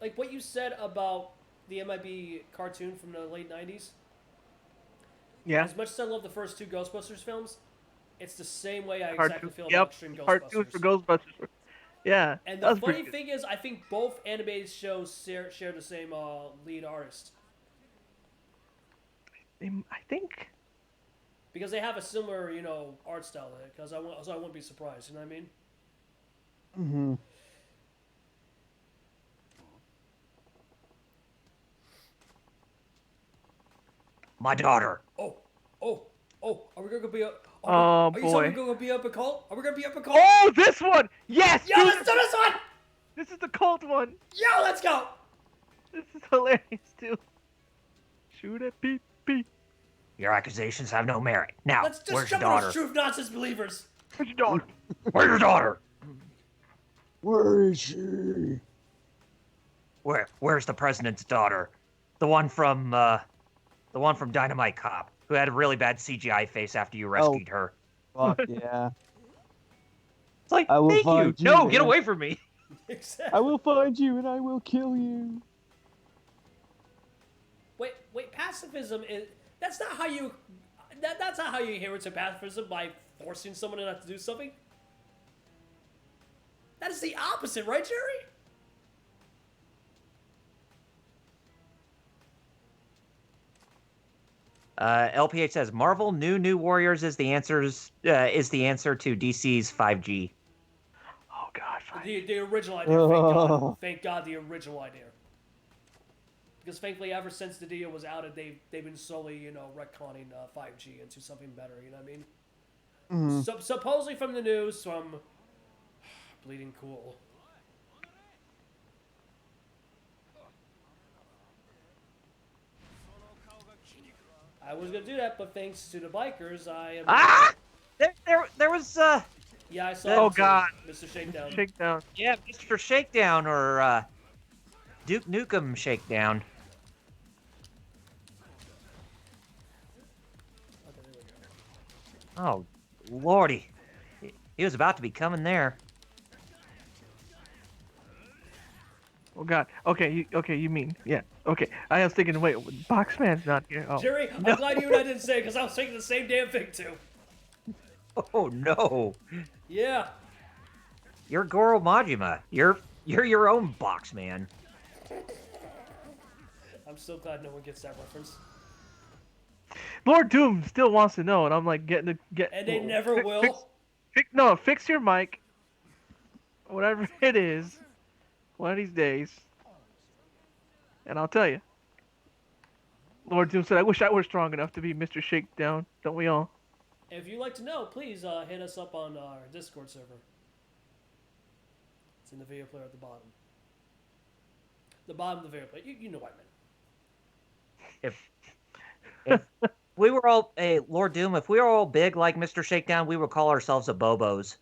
Like what you said about the MIB cartoon from the late 90s. Yeah. As much as I love the first two Ghostbusters films, it's the same way I exactly feel about Yep. Extreme Cartoons for Ghostbusters. Ghostbusters. Yeah. And that the was pretty funny good. thing is, I think both animated shows share the same lead artist. I think. Because they have a similar, art style in it. Because I wouldn't be surprised. You know what I mean? Mm-hmm. My daughter. Are we gonna be up? Oh, Are you boy. saying we're gonna be up a cult? Are we gonna be up a cult? Oh, this one! Yes! Yo, dude, let's do this one! This is the cult one. Yo, let's go! This is hilarious, too. Shoot at beep beep. Your accusations have no merit. Now, Let's just where's your jump on daughter? those truth nonsense believers. Where's your daughter? Where's your daughter? Where is she? Where's the president's daughter? The one from Dynamite Cop, who had a really bad CGI face after you rescued her. Fuck yeah. It's like, I will thank you. find you, No, get man. away from me. Exactly. I will find you and I will kill you. Wait, pacifism is that's not how you that's not how you adhere to pacifism by forcing someone not to do something. That is the opposite, right, Jerry? LPH says Marvel New Warriors is the answer to DC's 5G. Oh, God. Fine. The original idea. Thank God. Oh. Thank God, the original idea. Because thankfully, ever since the deal was outed, they've been slowly, retconning 5G into something better. You know what I mean? Mhm. So, supposedly from the news, from Bleeding Cool. I was gonna do that, but thanks to the bikers, I am. Ah! There was Yeah, I saw. Oh, it too, God. Mr. Shakedown. Shakedown. yeah, Mr. Shakedown or Duke Nukem Shakedown. Okay, there we go. Oh, lordy, he was about to be coming there. Oh, God. Okay, you mean. Yeah. Okay. I was thinking, wait, Boxman's not here. Oh. Jerry, I'm glad you and I didn't say it because I was thinking the same damn thing too. Oh no, Yeah. you're Goro Majima. You're your own box man. I'm so glad no one gets that reference. Lord Doom still wants to know, and I'm like, get. And they never fix, will. no, fix your mic, whatever it is, one of these days, and I'll tell you. Lord Doom said, "I wish I were strong enough to be Mr. Shakedown." Don't we all? If you'd like to know, please hit us up on our Discord server. It's in the video player at the bottom. The bottom of the video player. You know what I meant. If we were all, hey, Lord Doom, if we were all big like Mr. Shakedown, we would call ourselves a Bobos.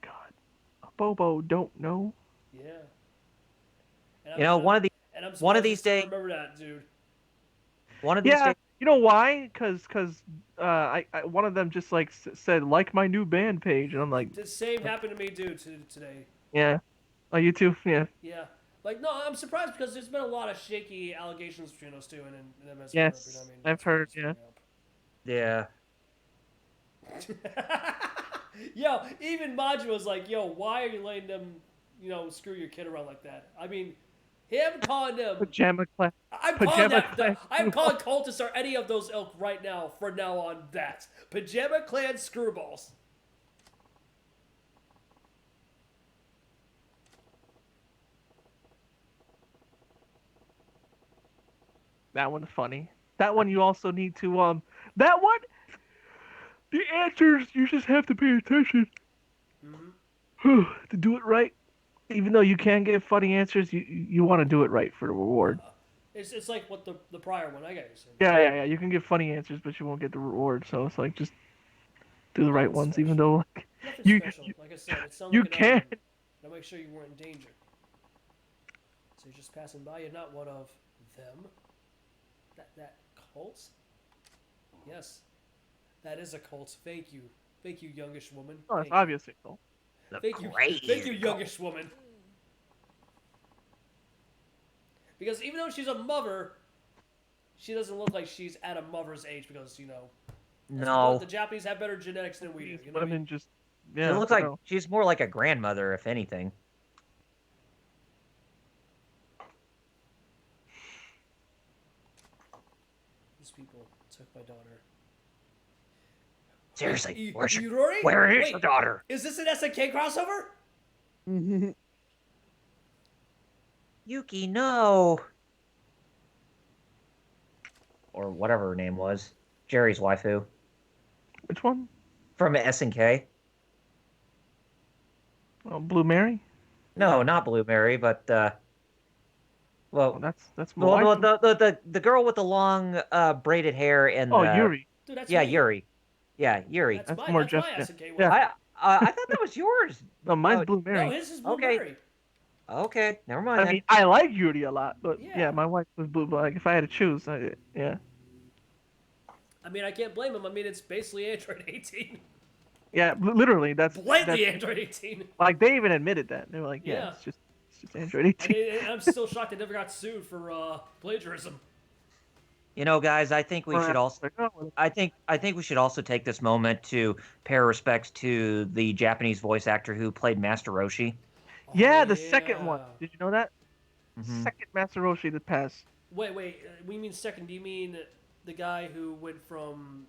God, a Bobo don't know. Yeah. You know, one of these days, Remember that, dude. one of these days, You know why? Cause I one of them just like said like my new band page, and I'm like, The same happened to me, dude, today. yeah, oh you too, yeah, Yeah. Like, no, I'm surprised because there's been a lot of shaky allegations between those two and them as yes, you know what I mean? I've That's why I heard, just yeah. bring it up. Yo, even Majima was like, yo, why are you letting them, screw your kid around like that? I mean, him calling them... Pajama class. I'm calling cultists or any of those ilk right now, from now on, that. Pajama Clan screwballs. That one's funny. That one you also need to That one. The answers you just have to pay attention to do it right. Even though you can get funny answers, you want to do it right for the reward. It's like what the prior one I got you said. Yeah. You can get funny answers, but you won't get the reward. So it's like just do the right ones, special. even though like, Nothing you special. Like I said, it sounds you like an can. argument. Now make sure you weren't in danger. So you're just passing by. You're not one of them. That cult? Yes. That is a cult. Thank you, youngish woman. Oh, it's Thank you. obviously cool. Thank you, youngish woman. Because even though she's a mother, she doesn't look like she's at a mother's age because, no. the Japanese have better genetics than we do. You know what I Women mean? just It looks like she's more like a grandmother, if anything. These people took my daughter. Seriously, where is your daughter? Is this an SNK crossover? Yuki, no. Or whatever her name was. Jerry's waifu. Which one? From SNK. Oh, Blue Mary. No, not Blue Mary, but Oh, that's my well, wife. the girl with the long braided hair and Yuri. Dude, that's yeah, me. Yuri. Yeah, Yuri. That's That's my, more that's my just- SNK one. yeah. I thought that was yours. No, mine's Oh, Blue Mary. No, his is Blue Okay. Mary. Okay, never mind. I then. mean, I like Yuri a lot, but Yeah. yeah, my wife was blue. But like, if I had to choose, yeah. I mean, I can't blame him. I mean, it's basically Android 18. Yeah, literally, that's Blatantly Android 18. like they even admitted that. They were like, Yeah. it's just Android I 18. mean, I'm still shocked they never got sued for plagiarism. You know, guys, I think we should also. I think we should also take this moment to pay our respects to the Japanese voice actor who played Master Roshi. Yeah, Oh, the second one. Did you know that? Mhm. Second Master Roshi that passed. Wait. We mean second. Do you mean the guy who went from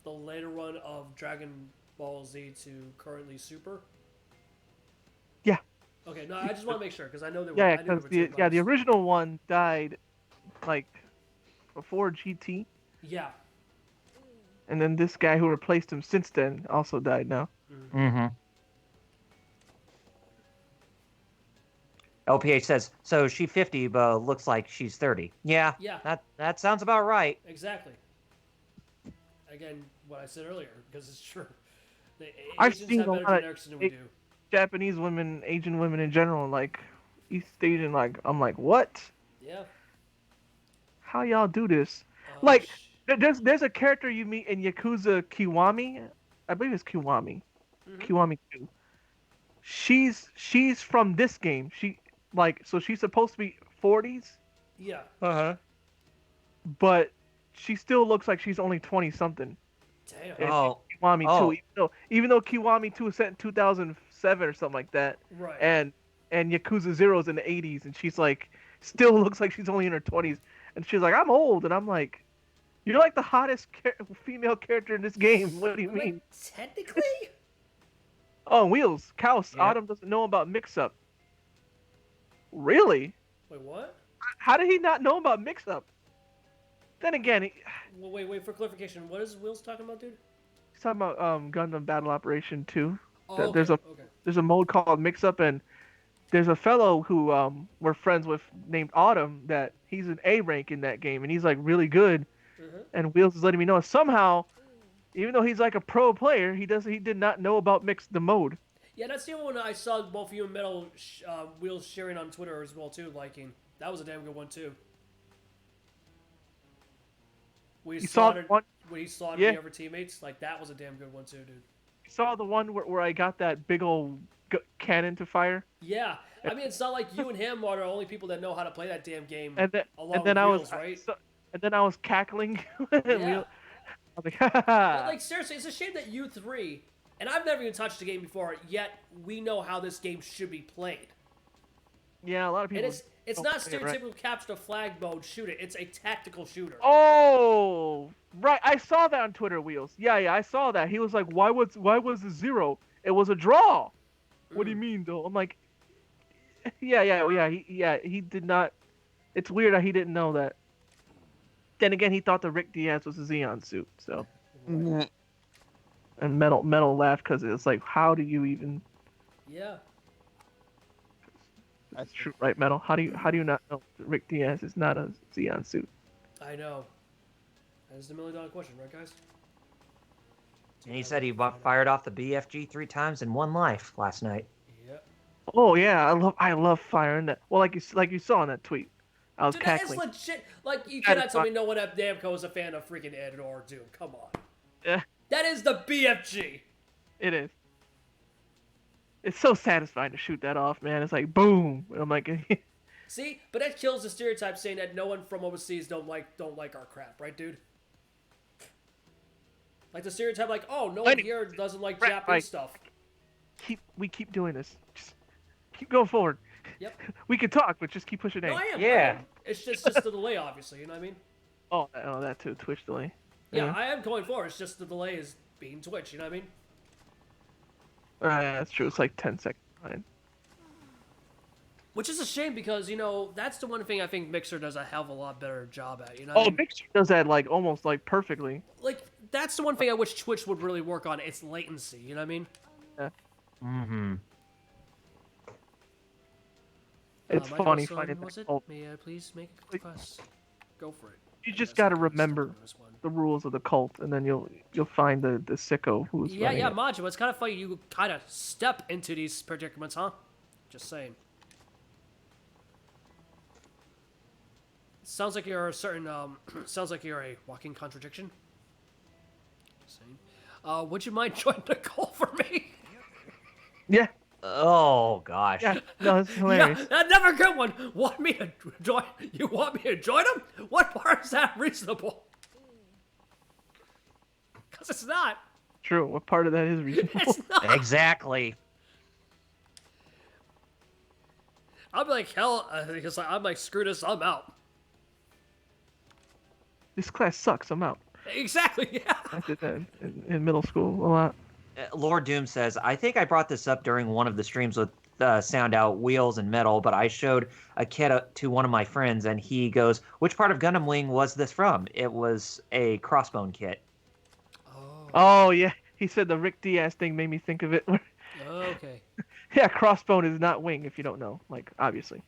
the later run of Dragon Ball Z to currently Super? Yeah. Okay. No, I just want to make sure because I know there were. Yeah, I knew there because were the two the guys. original one died like before GT, Yeah. and then this guy who replaced him since then also died now. Mm-hmm. LPH says, so she's 50, but looks like she's 30. Yeah. Yeah. That sounds about right. Exactly. Again, what I said earlier, because it's true. The I've Asians seen have a better lot of genetics than we do. Japanese women, Asian women in general, like East Asian, like I'm like, what? Yeah. How y'all do this? Oh, Like, there's a character you meet in Yakuza Kiwami, I believe it's Kiwami, Kiwami 2. She's from this game. So she's supposed to be 40s, Yeah. but she still looks like she's only 20 something. Damn. in Oh. Kiwami Oh. 2, even though Kiwami 2 was set in 2007 or something like that, Right. and Yakuza 0's in the 80s, and she's like still looks like she's only in her 20s, and she's like, I'm old, and I'm like, You're like the hottest female character in this game. What do you Wait, mean? technically? Oh, Wheels. Kaus, Yep. Autumn doesn't know about mix-up. Really? Wait, what? How did he not know about mix-up? Then again, Well, wait, for clarification, what is Will's talking about, dude? he's talking about Gundam Battle Operation 2. Oh, That okay, there's a okay. there's a mode called mix-up, and there's a fellow who we're friends with named Autumn that he's an A rank in that game, and he's like really good. Mhm. And Wheels is letting me know somehow, even though he's like a pro player, he did not know about the mode. Yeah, that's the only one I saw both you and Metal Wheels sharing on Twitter as well, too, liking. That was a damn good one, too. When he You saw slaughtered, one. when he slaughtered Yeah. the other teammates, like, that was a damn good one, too, dude. You saw the one where I got that big old cannon to fire, Yeah, I mean, it's not like you and him are the only people that know how to play that damn game. and then Along and then with I Wheels, was right? and then I was cackling. And Yeah. I was like, But, like, seriously, it's a shame that you three, and I've never even touched the game before, yet we know how this game should be played. yeah, a lot of people. And it's don't not play it right. stereotypical capture the flag mode shoot it. It's a tactical shooter. Oh, right. I saw that on Twitter, Wheels. Yeah, I saw that. He was like, why was the 0? It was a draw. What do you mean, though? I'm like, he did not. It's weird that he didn't know that. Then again, he thought the Rick Diaz was a Xeon suit. So, Mhm. and Metal laughed because it's like, how do you even? Yeah. That's true, right, Metal? How do you not know that Rick Diaz is not a Xeon suit? I know. That is the $1 million question, right, guys? And he said he fired off the BFG 3 times in one life last night. Yep. Oh yeah, I love firing that. Well, like you saw in that tweet, I was Dude, that is cackling. legit. Like, you That cannot is tell me fine. no one at Namco is a fan of freaking Ed or Doom. Come on. Yeah, That is the BFG. it is. It's so satisfying to shoot that off, man. It's like boom. And I'm like, See? But that kills the stereotype saying that no one from overseas don't like our crap, right, dude? Like the stereotype, like, oh, no one Lenny, here doesn't like right, Japanese right. stuff. we keep doing this. Just keep going forward. Yep. We can talk, but just keep pushing No, A. I am. Yeah. I am. It's just the delay, obviously. You know what I mean? Oh, that too. Twitch delay. Yeah, I am going forward. It's just the delay is being Twitch. You know what I mean? That's true. It's like 10 seconds behind. Which is a shame because, you know, that's the one thing I think Mixer does a hell of a lot better job at. You know what I Oh, mean? Mixer does that like almost like perfectly. Like, that's the one thing I wish Twitch would really work on. It's latency. You know what I mean? Mm-hmm. It's My funny son, finding was that. it? Oh, May I please make a request? Go for it. you I just guess gotta I'm stuck remember on this one. the rules of the cult, and then you'll find the sicko who's Yeah, running yeah, it. Majima, it's kind of funny you kind of step into these predicaments, huh? Just saying. Sounds like you're a certain, sounds like you're a walking contradiction. Same. Would you mind joining the call for me? Yeah, Oh gosh. yeah. No, it's hilarious. Yeah, that's never a good one. Want me to join? You want me to join them? What part is that reasonable? Because it's not. True. What part of that is reasonable? It's not. Exactly. I'm like, hell, because I'm like, screw this, I'm out. This class sucks. I'm out. Exactly, yeah. I did that in middle school a lot. Lord Doom says, I think I brought this up during one of the streams with Sound Out, Wheels, and Metal, but I showed a kit to one of my friends, and he goes, which part of Gundam Wing was this from? It was a crossbone kit. Oh yeah, he said the Rick Diaz thing made me think of it. Okay. Yeah, crossbone is not wing if you don't know. Like obviously.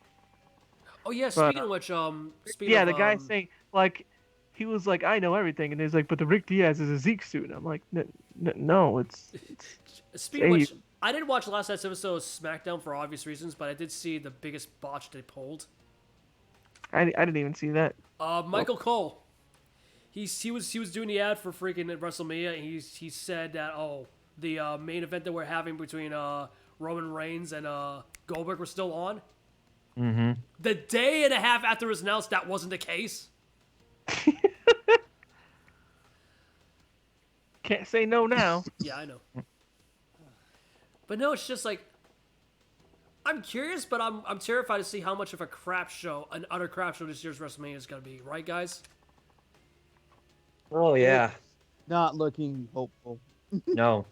Oh yeah, But, speaking of which, speaking Yeah, of, the guy saying like he was like I know everything, and he's like, but the Rick Diaz is a Zeke suit. I'm like, no, it's speaking of which, Hey. I didn't watch last night's episode of SmackDown for obvious reasons, but I did see the biggest botch they pulled. I didn't even see that. Michael Cole. He was doing the ad for freaking WrestleMania, and he said that the main event that we're having between Roman Reigns and Goldberg was still on. Mm-hmm. The day and a half after it was announced, that wasn't the case. Can't say no now. Yeah, I know. But no, it's just like I'm curious, but I'm terrified to see how much of a crap show, an utter crap show this year's WrestleMania is gonna be, right, guys? Oh yeah. Not looking hopeful. No.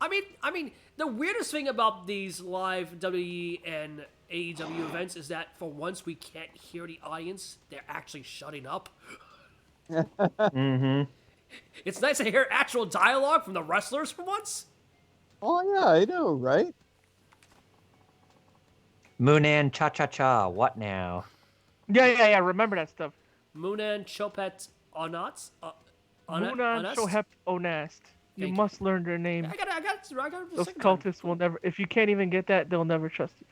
I mean, the weirdest thing about these live WWE and AEW events is that for once we can't hear the audience. They're actually shutting up. Mm-hmm. It's nice to hear actual dialogue from the wrestlers for once. Oh yeah, I know, right? Moonan cha cha cha. What now? Yeah. Remember that stuff. Moonan Chopet Onats? Munan Onest? Shohep Onast. You Thank you. must learn their name. I got it the Those second time. cultists will never. If you can't even get that, they'll never trust you.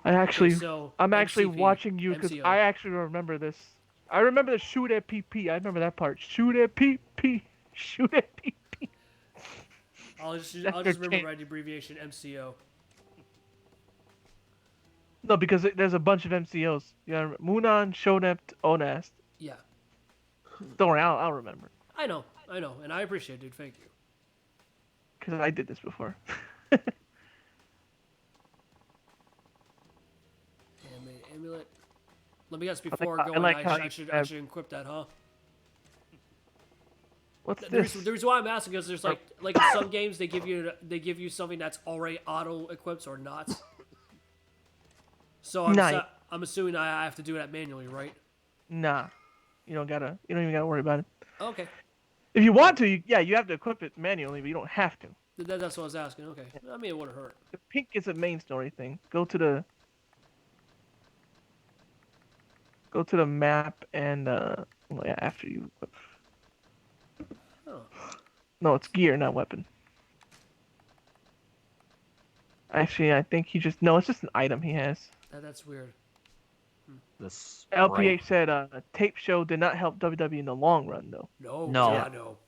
I'm actually MCP, watching you because MCO. I actually remember this. I remember the shoot at PP. I remember that part. Shoot at PP. Shoot at PP. I'll just their remember chant. by the abbreviation MCO. No, because there's a bunch of MCOs. Yeah, Munan Shonept Onast. Yeah, Don't worry, I'll remember. I know, and I appreciate it, dude. Thank you. Because I did this before. Amulet. Let me guess. I Before like going, how I you should have- equip that, huh? What's The this? reason why I'm asking is there's like in some games they give you something that's already auto equipped or not. So I'm assuming I have to do that manually, right? Nah. You don't even gotta worry about it. Okay, If you want to, you have to equip it manually, but you don't have to. that's what I was asking. Okay, I mean it wouldn't hurt. The pink is a main story thing. Go to the map and after you equip. Oh. No, it's gear, not weapon. Actually, I think it's just an item he has. That's weird. This LPH said tape show did not help WWE in the long run though. No. No. No.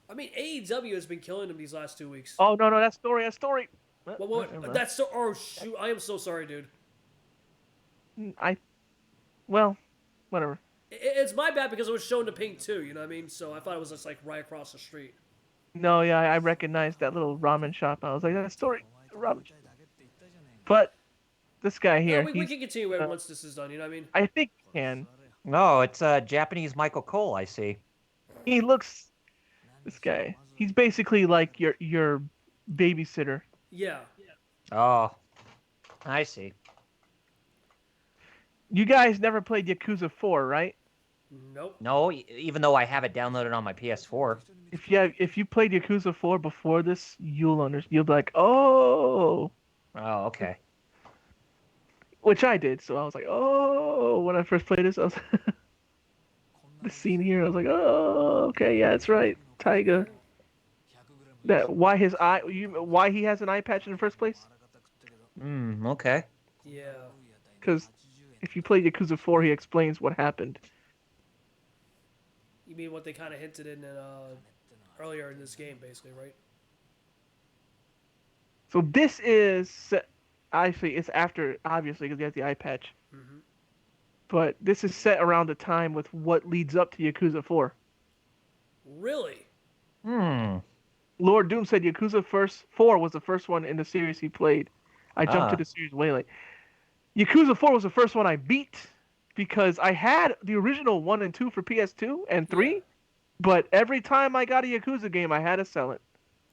I mean, AEW has been killing them these last 2 weeks. Oh no, that story. What? That's so. Oh shoot! I am so sorry, dude. Whatever. It's my bad because it was shown to Pink too. You know what I mean? So I thought it was just like right across the street. No, yeah, I recognized that little ramen shop. I was like, that story, ramen. But this guy here, No, we can continue it once this is done. You know what I mean? I think he can. No, it's Japanese Michael Cole. I see. He looks. This guy. He's basically like your babysitter. Yeah. Oh, I see. You guys never played Yakuza 4, right? Nope. No, even though I have it downloaded on my PS4. If you played Yakuza 4 before this, you'll be like, oh. Oh, okay. Which I did, so I was like, oh, when I first played this, I was the scene here, I was like, oh, okay, yeah, that's right, Taiga. Why he has an eye patch in the first place? Okay. Yeah. Because if you play Yakuza 4, he explains what happened. You mean what they kind of hinted in earlier in this game, basically, right? So this is actually it's after obviously because he has the eye patch. Mm-hmm. But this is set around the time with what leads up to Yakuza 4. Really? Lord Doom said Yakuza 4 was the first one in the series he played. I jumped to the series way late. Yakuza 4 was the first one I beat because I had the original 1 and 2 for PS2 and 3, but every time I got a Yakuza game, I had to sell it.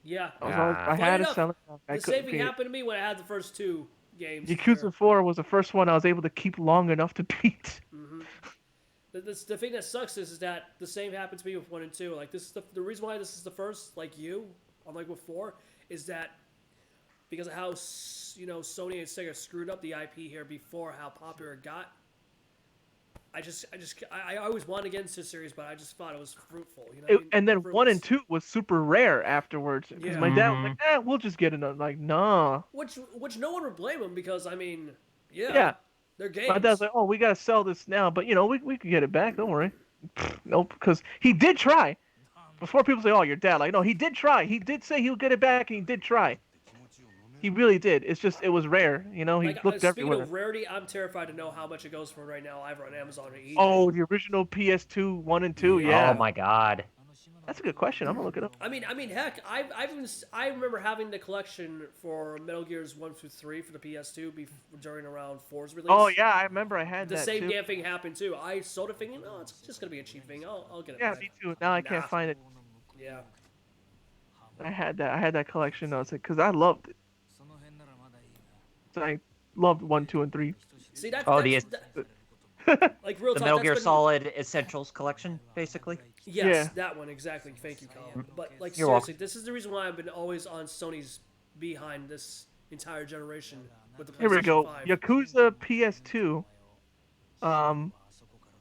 Yeah. I had to sell it. The same thing happened to me when I had the first 2 games. Yakuza 4 was the first one I was able to keep long enough to beat. Mm-hmm. The thing that sucks is that the same happened to me with 1 and 2. Like, this is the reason why this is the first, like you, unlike with 4, is that because of how, Sony and Sega screwed up the IP here before how popular it got. I always wanted to get into the series, but I just thought it was fruitful. You know what I mean? And then Fruitless. 1 and 2 was super rare afterwards. Because my dad was like, we'll just get another. Like, nah. Which no one would blame him because, I mean, yeah. they're games. My dad's like, we got to sell this now. But, we could get it back. Don't worry. Nope. Because he did try. Before people say, your dad. Like, no, he did try. He did say he'll get it back, and he did try. He really did. It's just, it was rare. He looked everywhere. Speaking of rarity, I'm terrified to know how much it goes for right now either on Amazon or eBay. Oh, the original PS2 1 and 2, yeah. Oh my God. That's a good question. I'm gonna look it up. I mean, heck, I remember having the collection for Metal Gears 1 through 3 for the PS2 during around 4's release. Oh yeah, I remember I had The that same too. damn thing happened too. I sold it thinking, oh, it's just gonna be a cheap thing. I'll get it Yeah, back. me too. Now I can't Nah. find it. Yeah. I had that. I had that collection. I was like, because I loved it. So I loved 1, 2, and 3. See that? Oh, Like real the talk. Metal that's Gear been- Solid Essentials collection, basically. Yes, Yeah. that one exactly. Thank you, Colin. But like You're seriously, welcome. this is the reason why I've been always on Sony's behind this entire generation with the PlayStation Here we go. 5. Yakuza PS2.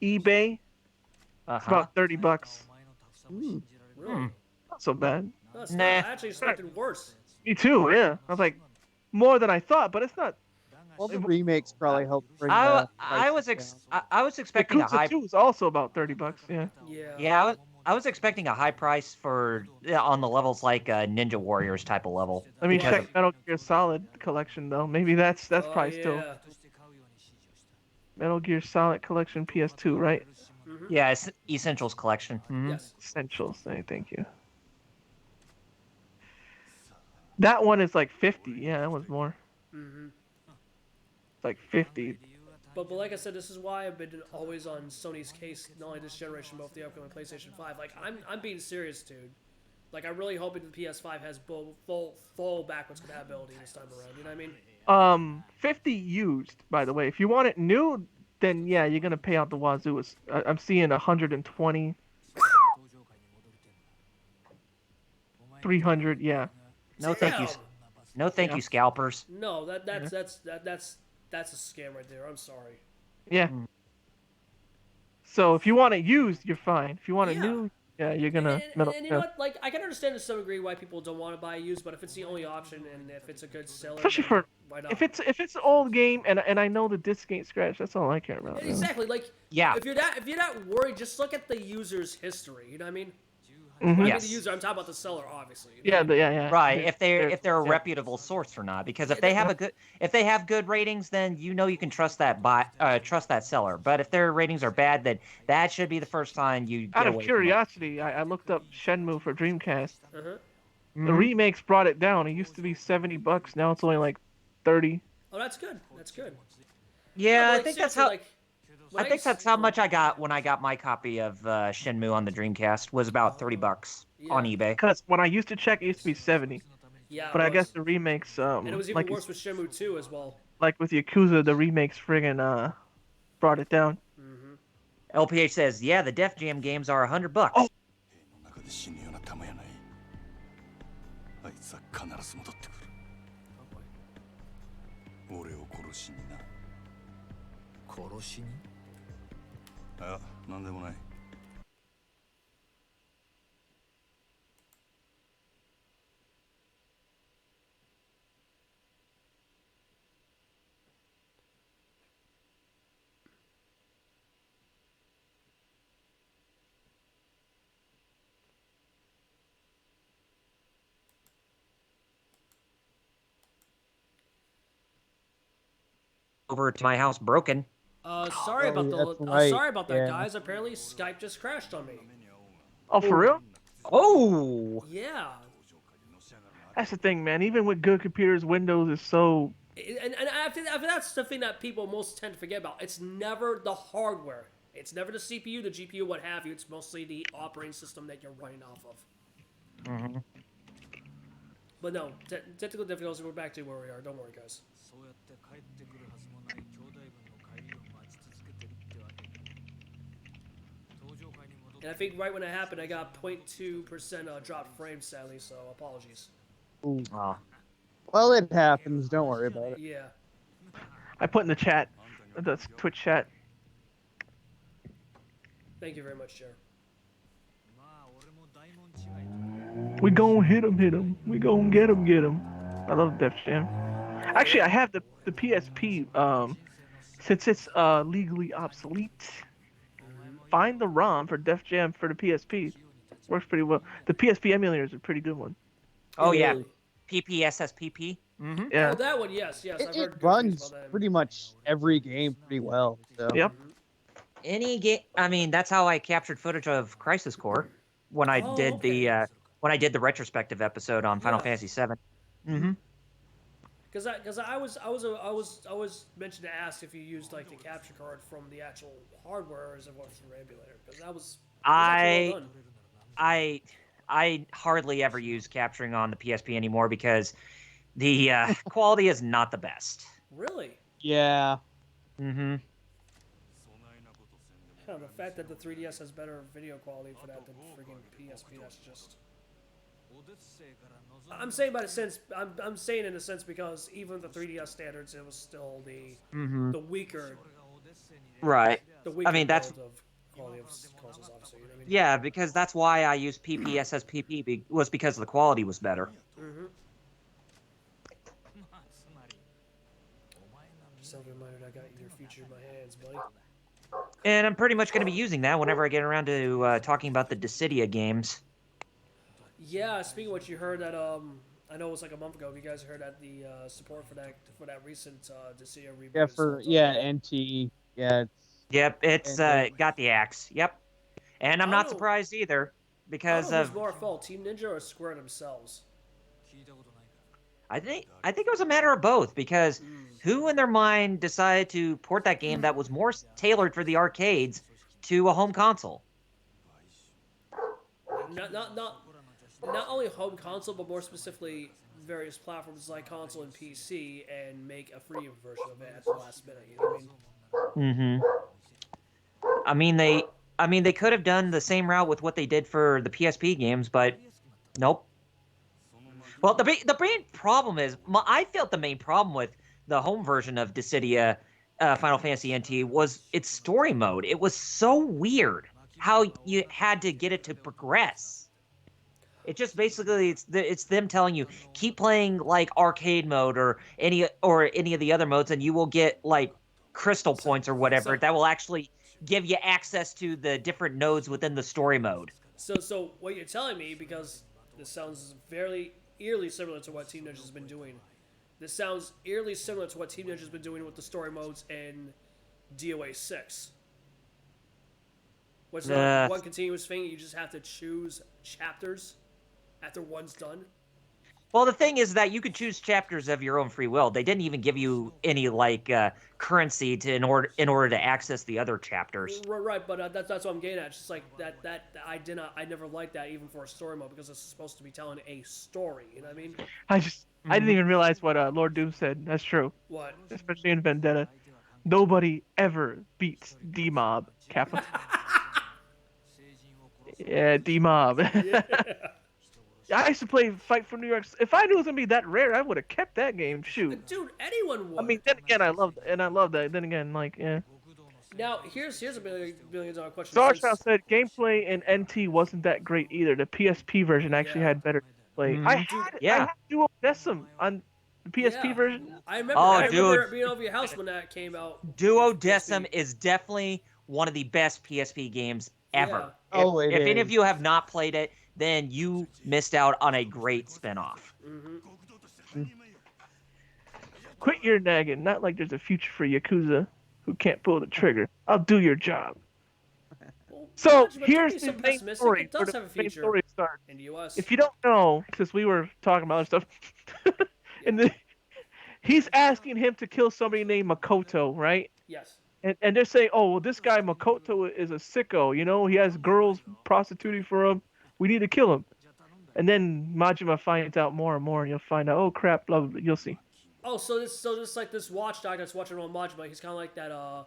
eBay. It's about $30. Ooh. Really? Not so bad. No, it's Nah. not. I actually expected worse. Me too. Yeah. I was like, more than I thought, but it's not. Well, the remakes probably helped bring I, the I was prices I was expecting a high. Yakuza 2 is also about $30. Yeah. Yeah. Yeah, I was expecting a high price for on the levels like Ninja Warriors type of level. Let me Because check Metal Gear Solid collection though. Maybe that's Oh, probably yeah. still Metal Gear Solid collection PS2, right? Yeah, it's Essentials collection. Mhm. Yes. Essentials. Thank you. That one is like 50. Yeah, that one's more. Mm-hmm. It's like 50. But like I said, this is why I've been always on Sony's case, not only this generation, but with the upcoming PlayStation 5. Like, I'm being serious, dude. Like, I'm really hoping the PS5 has full backwards compatibility this time around. You know what I mean? 50 used, by the way. If you want it new, then yeah, you're gonna pay out the wazoo. I'm seeing 120, 300. Yeah. No, thank you. Damn! No, thank Yeah. you, scalpers. No, that's a scam right there. I'm sorry. Yeah. So if you want it used, you're fine. If you want it Yeah. new, yeah, you're gonna. And you know what? Like, I can understand to some degree why people don't want to buy used, but if it's the only option and if it's a good seller, Especially then for why not? if it's an old game and I know the disc ain't scratched, that's all I care about. Really. Exactly. Like, Yeah. if you're not worried, just look at the user's history. You know what I I Mhm. mean, Yes. the user. I'm talking about the seller, obviously. You know Yeah, what I mean? yeah. Right, if they're a yeah. reputable source or not, because if they have good ratings, then you know you can trust that seller. But if their ratings are bad, then that should be the first time you get Out of away curiosity, I looked up Shenmue for Dreamcast. Uh-huh. from it. The remakes brought it down. It used to be $70. Now it's only like 30. Oh, that's good. That's good. Yeah, No, but, I like, think that's seriously, how. Like, I think that's how much I got when I got my copy of Shenmue on the Dreamcast was about $30 on Yeah. eBay. Because when I used to check, it used to be 70. Yeah. But it I guess was. the remakes, And it was even like worse with Shenmue 2 as well. like with Yakuza, the remakes friggin' brought it down. Mm-hmm. LPH says, "Yeah, the Def Jam games are $100." Oh. 中で死ぬような玉やない。あいつは必ず戻ってくる。俺を殺しにな。殺しに？あ、なんでもない。Over to my house broken. Sorry Oh, about that's right. sorry about that, Yeah. guys. Apparently, Skype just crashed on me. Oh, for real? Oh, Yeah. That's the thing, man. Even with good computers, Windows is so. And I think that's the thing that people most tend to forget about. It's never the hardware. It's never the CPU, the GPU, what have you. It's mostly the operating system that you're running off of. Mm-hmm. But no, technical difficulties. We're back to where we are. Don't worry, guys. そうやって帰ってくるはずもない兄弟分の帰りを待ち続けてるってわけ登場会に戻って And I think right when it happened, I got 0.2% dropped frames, sadly. So apologies. Ooh. Oh. Well, it happens. Don't worry about it. Yeah. I put in the chat, the Twitch chat. Thank you very much, Chair. まあ俺も大門違いと We gon' hit him. We gon' get him. I love Def Jam. Actually, I have the PSP. Since it's legally obsolete, find the ROM for Def Jam for the PSP. Works pretty well. The PSP emulator is a pretty good one. Oh yeah, Really? PPSSPP. Mm-hmm. Yeah. Oh, that one, yes. I've It heard good things runs about that. pretty much every game pretty well. So. Yep. Any game. I mean, that's how I captured footage of Crisis Core. when I Oh, did okay. the retrospective episode on Final Yeah. Fantasy VII. Mm-hmm. Because I was mentioned to ask if you used like the capture card from the actual hardware or is it what from the emulator? Because that was actually well I done. I I hardly ever use capturing on the PSP anymore because the quality is not the best. Really? Yeah. Mm-hmm. Hell, the fact that the 3DS has better video quality for that than freaking PSP, that's just. I'm saying by the sense, I'm saying in a sense because even the 3DS standards, it was still Mm-hmm. the weaker Right. the I weaker mean, that's build of quality of consoles, obviously. You know what I mean? yeah, because that's why I used PPSSPP was because the quality was better. Mm-hmm. Just a reminder that I got your future in my hands, buddy. And I'm pretty much going to be using that whenever I get around to talking about the Dissidia games. Yeah, speaking of which, you heard that I know it was like a month ago. Have you guys heard that the support for that recent Dissidia reboot Yeah. is still For done? yeah, NT. Yeah. Yep, it's And they, got the axe. Yep. And I I'm don't not know. surprised either I don't because know who's of more at fault, Team Ninja or Square themselves. I think it was a matter of both because who in their mind decided to port that game that was more tailored for the arcades to a home console? Not only home console, but more specifically various platforms like console and PC, and make a free version of it at the last minute. You know what I mean? Mm-hmm. I mean they could have done the same route with what they did for the PSP games, but nope. Well, the main problem is I felt the main problem with the home version of Dissidia Final Fantasy NT was its story mode. It was so weird how you had to get it to progress. It just basically it's them telling you keep playing like arcade mode or any of the other modes, and you will get like crystal So, points or whatever so, that will actually give you access to the different nodes within the story mode. so what you're telling me, because this sounds very eerily similar to what Team Ninja has been doing. This sounds eerily similar to what Team Ninja has been doing with the story modes in DOA 6. Which is not Uh, one continuous thing, you just have to choose chapters after one's done. Well, the thing is that you could choose chapters of your own free will. They didn't even give you any like currency to in order to access the other chapters. Right, but that's what I'm getting at. It's just like that I never liked that even for a story mode because it's supposed to be telling a story. You know what I mean? I didn't even realize what Lord Doom said. That's true, What? especially in Vendetta. Nobody ever beats D-Mob, capital. Yeah, D-Mob. Yeah. I used to play Fight for New York. If I knew it was gonna be that rare, I would have kept that game. Shoot. Dude, anyone would. I mean, then again, I love that. Then again, like, yeah. Now here's a $1 billion question. Starchild said gameplay in NT wasn't that great either. The PSP version actually Yeah. had better play. Mhm. I Yeah. had Duo Decim on the PSP Yeah. version. I remember. Oh, I remember dude. being over your house when that came out. Duodecim is definitely one of the best PSP games ever. Yeah. Oh, it if any is. of you have not played it, then you missed out on a great spinoff. Quit your nagging. Not like there's a future for Yakuza who can't pull the trigger. I'll do your job. Well, So but don't here's be the so main pessimistic. story. It does where have a the main future story starts. in the U.S. If you don't know, since we were talking about other stuff, he's asking him to kill somebody named Makoto, right? Yes. And they're saying, oh, well, this guy Makoto is a sicko. You know, he has girls prostituting for him. We need to kill him. And then Majima finds out more and more, and you'll find out, oh crap, blah, blah, blah. You'll see. Oh, so this like this watchdog that's watching on Majima. He's kind of like that.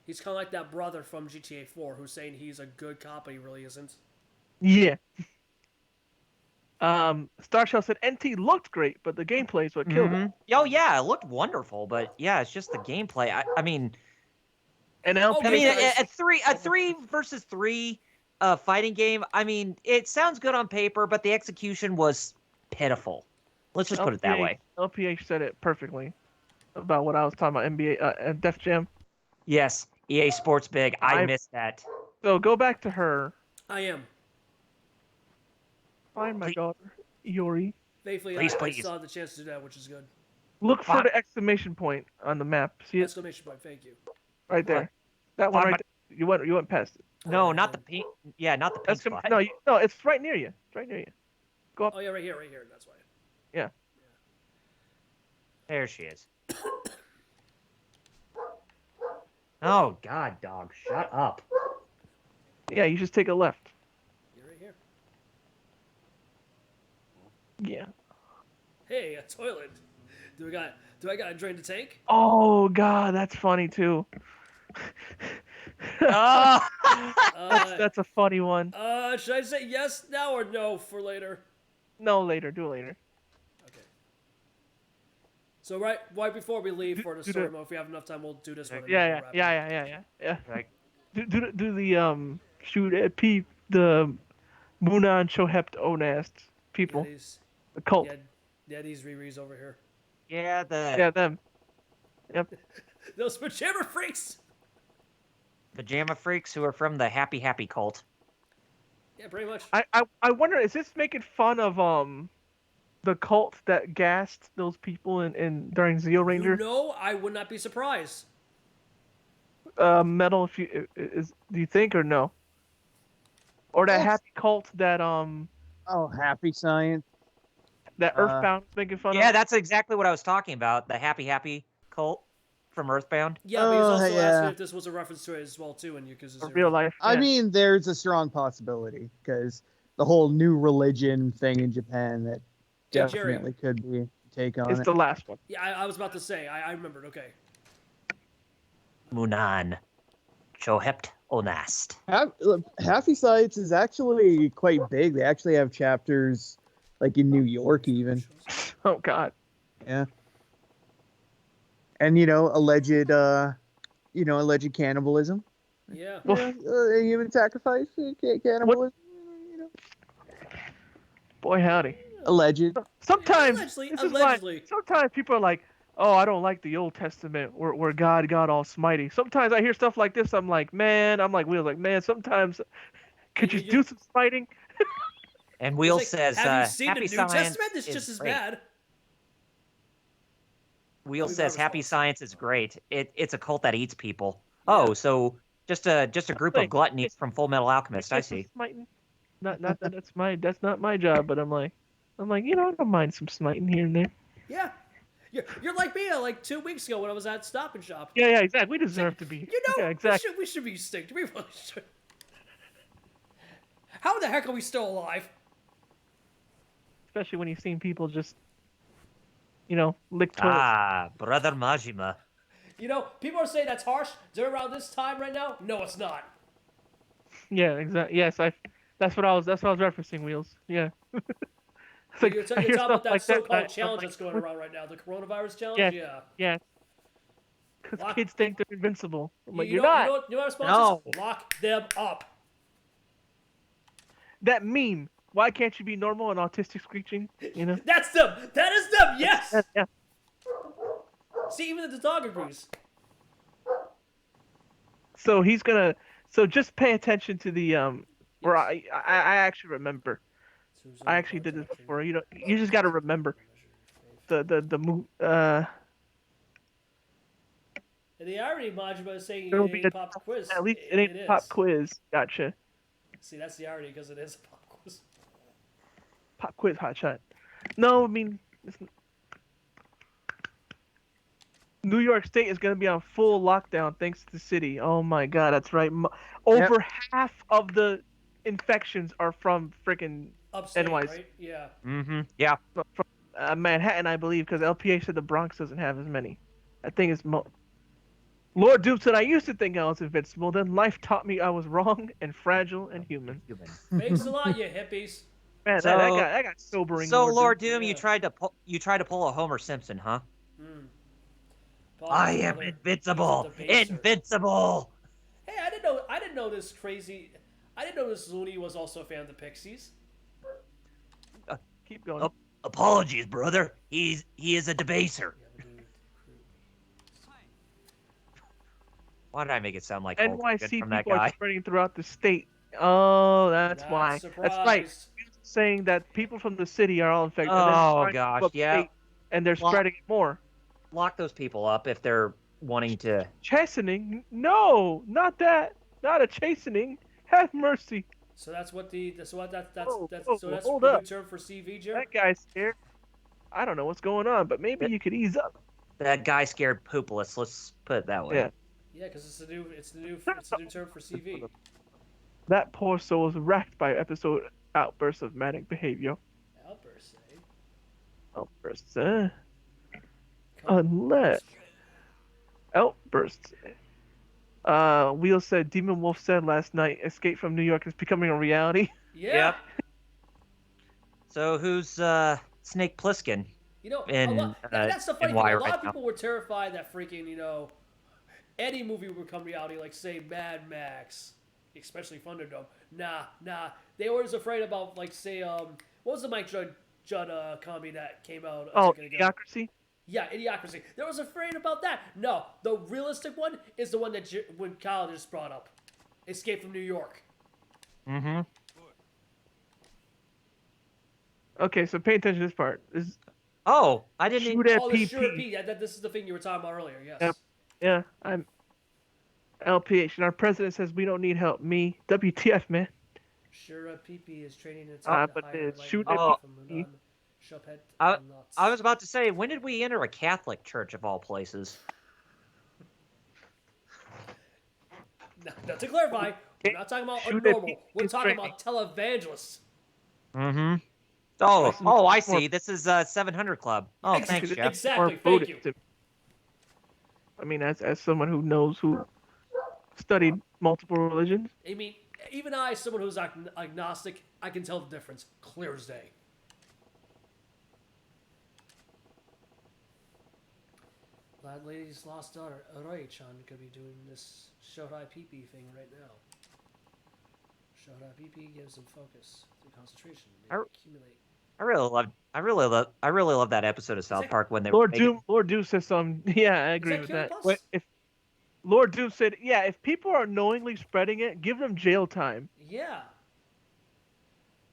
He's kind of like that brother from GTA 4 who's saying he's a good cop, but he really isn't. Yeah. Starshell said NT looked great, but the gameplay is what killed it. Oh yeah, it looked wonderful, but yeah, it's just the gameplay. I mean, And LP, I mean, guys. a 3 versus 3 fighting game. I mean, it sounds good on paper, but the execution was pitiful. Let's just put it that way. LPH said it perfectly about what I was talking about. NBA, Def Jam. Yes, EA Sports Big. I I- missed that. So go back to her. I am. Find my Please. daughter, Iori. Thankfully, Please, I please. still have the chance to do that, which is good. Look for What? the exclamation point on the map. See it Exclamation point! Thank you. right there. That one Find right there. You went past it. No, right not the then. pink. Yeah, not the pink That's spot. no, no, it's right near you. It's right near you. Go up. Oh yeah, right here. That's why. Yeah. There she is. Oh God, dog, shut up. Yeah, you just take a left. You're right here. Yeah. Hey, a toilet. Do I got to drain the tank? Oh God, that's funny too. Oh! That's a funny one. Should I say yes now or no for later? No, later. Do it later. Okay. So right before we leave for the Do story the- mode, if we have enough time, we'll do this one. and Yeah, we'll yeah, wrap it yeah, up. yeah, yeah, yeah. Like, Do the shoot at Pete the Munan Chohept Onast Yeah, people, these, the cult. yeah, these Riri's over here. yeah, Yeah, them. Yep. Those pajama freaks. pajama freaks who are from the Happy Happy cult. Yeah, pretty much. I wonder, is this making fun of the cult that gassed those people in during Zeo Ranger? You know, I would not be surprised. Metal, if you do you think or no? Or that Yes. happy cult that Oh, Happy Science. that Earthbound was making fun Yeah, of. that's exactly what I was talking about. The Happy Happy cult from Earthbound. Yeah, but he's Oh, also yeah. asking if this was a reference to it as well too in Yakuza For 0. real life. I yeah. mean, there's a strong possibility because the whole new religion thing in Japan that Hey, Jerry. definitely could be a take on It's it. the last one. Yeah, I was about to say. I remembered. Okay. Munan. Chohept Onast. Happy Science is actually quite big. They actually have chapters like in New York even. Oh God. Yeah. And alleged cannibalism. Yeah. Well, Human sacrifice, cannibalism. boy howdy. Alleged. Sometimes Allegedly. this is Allegedly. why sometimes people are like, "Oh, I don't like the Old Testament where God Almighty." Sometimes I hear stuff like this. I'm like, man. I'm like, Wheels, like, man. Sometimes could you do some fighting? And It's Wheels like, says, have you seen Happy the New Science Testament? It's is just as great. bad. Wheels We've says got Happy response. Science is great. It's a cult that eats people. Yeah. Oh, so just a group Like, of gluttonies from Full Metal Alchemist. I Get some see. smiting. Not that that's not my job, but I'm like, I don't mind some smiting here and there. Yeah. You're like me like 2 weeks ago when I was at Stop and Shop. Yeah, exactly. We deserve to be. You know, Yeah, exactly. we should be stinked. We really should. How the heck are we still alive? Especially when you've seen people just, lick toilets. Ah, Brother Majima. You know, people are saying that's harsh. During around this time right now? No, it's not. Yeah, exactly. Yes, that's what I was referencing, Wheels. Yeah. It's like, You're I talking hear about stuff that like that, so-called I'm challenge like, that's going what? around right now, the coronavirus challenge. Yeah. Yeah. Yeah. Because Lock- kids think they're invincible. I'm like, you you're know, not. You know what our response No. is? Lock them up. That meme. Why can't you be normal and autistic screeching? That's them. That is them. Yes. Yeah. See, even the dog agrees. So he's gonna. So just pay attention to the Where I actually remember. I actually did this before. You just gotta remember the move. And the irony, Majima, is saying There'll it be ain't a pop quiz. At least it ain't pop is. quiz. Gotcha. See, that's the irony because it is a pop quiz. Pop quiz, hot shot. No, I mean, New York State is gonna be on full lockdown thanks to the city. Oh my God, that's right. Over half of the infections are from freaking Upstate, NYC. right? Yeah. Mm-hmm. Yeah. from Manhattan, I believe, because LPA said the Bronx doesn't have as many. I think it's Lord Doom said, I used to think I was invincible. Then life taught me I was wrong and fragile and human. Thanks a lot, you hippies. Man, So- that got sobering. So Lord Doom, Yeah. you tried to pull a Homer Simpson, huh? Paul, I am brother, invincible. he's a debaser. Invincible. Hey, I didn't know this crazy. I didn't know this Looney was also a fan of the Pixies. Keep going. Oh. Apologies, brother. He is a debaser. Why did I make it sound like Hulk Hogan NYC from that people are guy? spreading throughout the state. Oh, that's Not why. That's right. surprised. Saying that people from the city are all infected. Oh, and then gosh, upstate, yeah. And they're Well- spreading it more. Lock those people up if they're wanting to. Chastening? No, not that. Not a chastening. Have mercy. So that's what Whoa, that's whoa, so that's hold the new up. term for CV, Joe. That guy's scared. I don't know what's going on, but maybe you could ease up. That guy scared poopless. Let's put it that way. Yeah. Yeah, because it's the new term for CV. That poor soul is racked by episode outbursts of manic behavior. Outbursts, eh? Outbursts, Come unless outbursts. Wheel said Demon Wolf said last night, Escape from New York is becoming a reality. Yeah. Yep. So who's Snake Plissken You know, a in lot. That's the funny in thing. Y A lot right of now? people were terrified that freaking any movie would become reality, like say Mad Max, especially Thunderdome. Nah. They were just afraid about like say what was the Mike Judd comedy that came out a Oh, decade ago? Idiocracy? Yeah, Idiocracy. They was afraid about that. No, the realistic one is the one that when Kyle just brought up, Escape from New York. Mm-hmm. Okay, so pay attention to this part. This Oh, I didn't. shoot at Oh, the sure PP. P. Yeah, this is the thing you were talking about earlier. Yes. Yep. Yeah, I'm LPH, and our president says we don't need help. Me, WTF, man. Shura PP is training its own But higher shoot lightning at from PP. Mulan, Chopet, I, and Nuts. I was about to say, when did we enter a Catholic church of all places? Now, to clarify, we're not talking about a Shoot at normal. We're PP's talking training. about televangelists. Mm-hmm. This is I more- see. This is 700 Club. Oh, thanks, Jeff. Exactly. Or Thank you. Buddhism. I mean, as someone who knows who studied multiple religions, I mean, even I, someone who's agnostic, I can tell the difference clear as day. That lady's lost daughter, Aroi-chan, could be doing this Shorai PP thing right now. Shorai PP gives them focus through concentration. They accumulate. I really love that episode of South that- Park when they Lord were Doom says some. Yeah, I agree that with Killer that. Plus? If Lord Doom said, yeah, if people are knowingly spreading it, give them jail time. Yeah.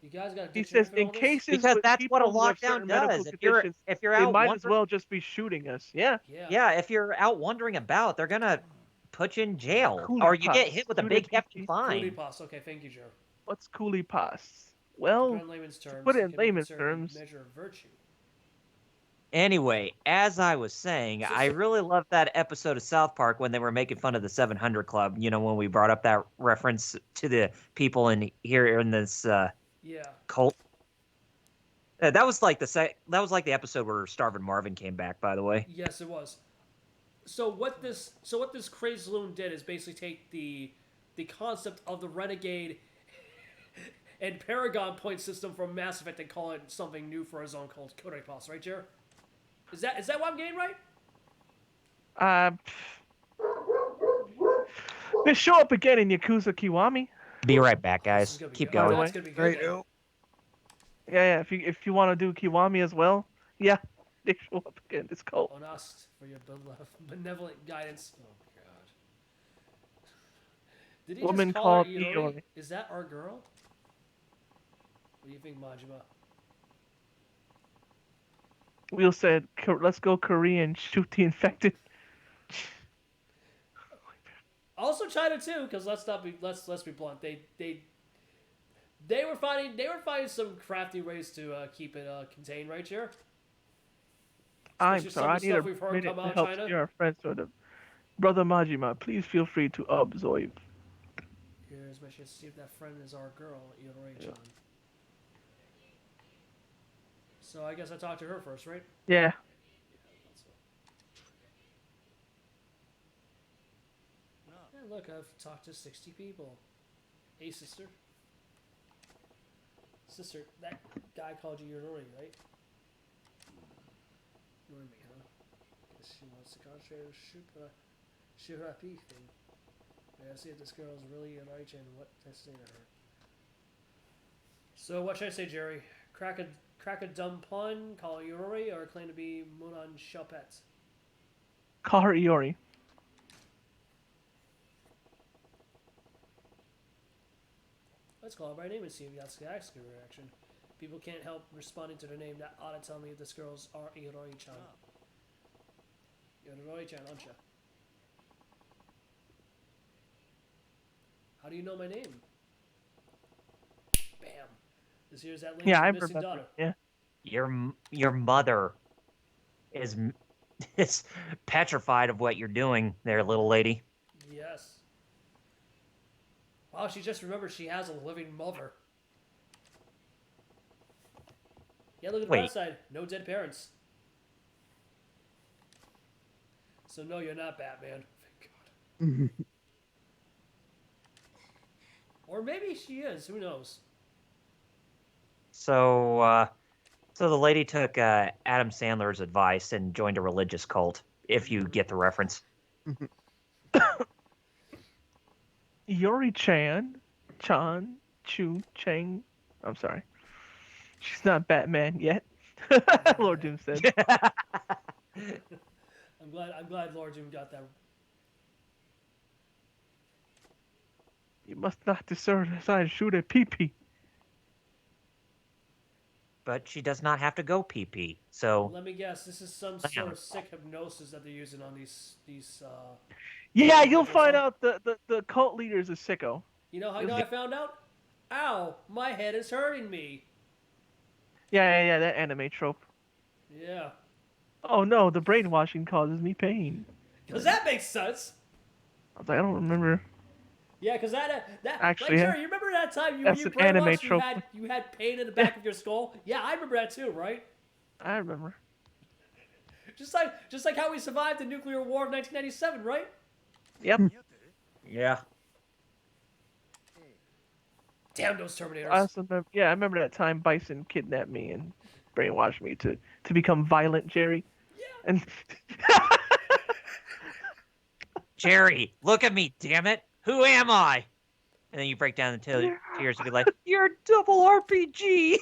You guys got a He dictionary says for in all this? cases because with that's what a people who have lockdown certain medical does. conditions, If you're they out might as wandering, well just be shooting us. Yeah. Yeah. if you're out wandering about, they're gonna put you in jail, Coolie or you get pots. hit with a Shoot big at hefty PP. Coolie fine. Pass. Okay, thank you, Joe. What's coolie pass? To Well, put it in layman's terms, put it it in can be layman's considered a terms. measure of virtue. Anyway, as I was saying, I really loved that episode of South Park when they were making fun of the 700 Club. You know, when we brought up that reference to the people in here in this Yeah. cult. That was like the episode where Starvin' Marvin came back. By the way, Yes, it was. So what this crazed loon did is basically take the concept of the renegade and Paragon point system from Mass Effect and call it something new for his own called Kodai Pass, right, Jer? Is that what I'm getting right? They show up again in Yakuza Kiwami. be right back, This is guys. gonna be Keep good. Oh, going. that's gonna be good. then. Yeah. If you want to do Kiwami as well, yeah, they show up again. It's cult. On us for your benevolent guidance. Oh God. Did he Woman just call her called Iori? Iori. Is that our girl? What do you think, Majima? Wheel said, "Let's go Korean, shoot the infected." Also China too, because let's be blunt. They were finding some crafty ways to keep it contained right here. I'm Especially some sorry, I of the need stuff a we've heard minute come to out of help China. steer our friends sort of. Brother Majima, please feel free to observe. Here's my chance to see if that friend is our girl, Iori-chan. So I guess I talked to her first, right? Yeah. Yeah, look, I've talked to 60 people. Hey, sister. Sister, that guy called you Iori, right? Ignore me, huh? Guess she wants to concentrate on Shirapi thing. I gotta see if this girl is really Iori-chan and what to say to her. So what should I say, Jerry? Crack a dumb pun, call her Iori, or claim to be Munan Chopet? Call her Iori. Let's call her by name and see if that's the actual reaction. People can't help responding to their name. That ought to tell me if this girl's are Iori-chan. Iori-chan, aren't ya? How do you know my name? This here's that Yeah, lady's I missing remember. daughter. Yeah. Your mother is is petrified of what you're doing there, little lady. Yes. Wow, she just remembered she has a living mother. Yeah, look at the bright Wait, side. No dead parents. So no, you're not Batman. Thank God. Or maybe she is. Who knows? so so the lady took Adam Sandler's advice and joined a religious cult. If you get the reference. Yori-chan, Chang. I'm sorry. She's not Batman yet. Lord Doom said. I'm glad Lord Doom got that. You must not decide to shoot at pee-pee. But she does not have to go pee. So Let me guess. This is some sort of sick hypnosis that they're using on these. Yeah, you'll individuals, find huh? out the cult leader is a sicko. You know how I found out? Ow! My head is hurting me. Yeah, that anime trope. Yeah. Oh no, the brainwashing causes me pain. Cause that makes sense. I was like, I don't remember. Yeah, cause that Actually, like, Jerry, you remember that time you that's an anime brainwashed? trope. You had pain in the back of your skull. Yeah, I remember that too, right? I remember. Just like how we survived the nuclear war of 1997, right? Yep. yeah. Damn those Terminators. I also remember. Yeah, I remember that time Bison kidnapped me and brainwashed me to become violent, Jerry. Yeah. And Jerry, look at me, damn it. Who am I? And then you break down the tears and be like, "You're double RPG."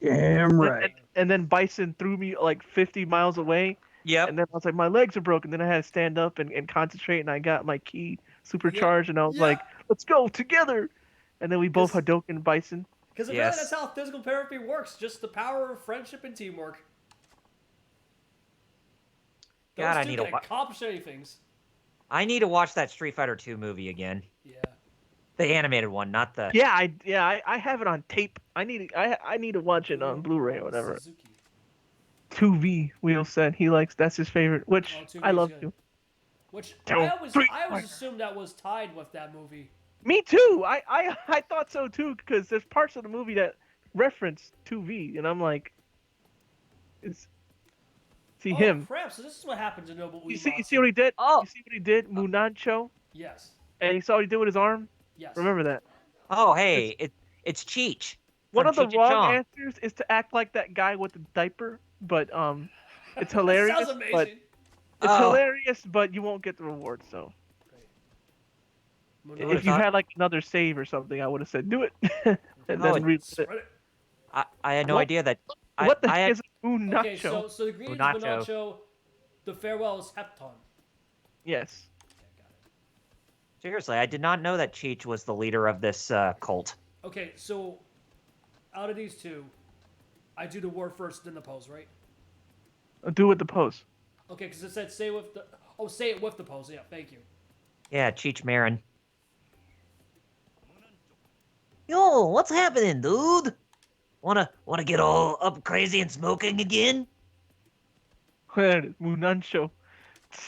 Damn right. and then Bison threw me like 50 miles away. Yep. And then I was like, my legs are broken. Then I had to stand up and concentrate, and I got my ki supercharged, and I was like, let's go together. And then we both Hadouken Bison. Because really, that's how physical therapy works. Just the power of friendship and teamwork. God, Those two can accomplish anything. I need to watch that Street Fighter 2 movie again. Yeah. The animated one, not the. Yeah, I have it on tape. I need to watch it on Blu-ray or whatever. Suzuki. 2V, Wheel said he likes. That's his favorite, which 2V I love good. too. Which Two, I always three, assumed that was tied with that movie. Me too. I thought so too, because there's parts of the movie that reference 2V, and I'm like, him. Crap! So this is what happened to Noble. You see what he did? Oh. You see what he did? Munancho. Yes. And you saw what he did with his arm? Yes. Remember that? Oh, hey, it's Cheech. One of the Cheech and wrong Chong. answers is to act like that guy with the diaper, but it's hilarious. Sounds amazing. But it's hilarious, but you won't get the reward. So if you had like another save or something, I would have said do it, and then read it. I had no idea that. What the heck is a Munancho? Okay, so the green is Munancho. The farewell is Hepton. Yes. Seriously, I did not know that Cheech was the leader of this cult. Okay, so out of these two, I do the word first, then the pose, right? Do with the pose. Okay, because it said say with the. Oh, say it with the pose. Yeah, thank you. Yeah, Cheech Marin. Yo, what's happening, dude? Wanna get all up crazy and smoking again? There it is, Munancho.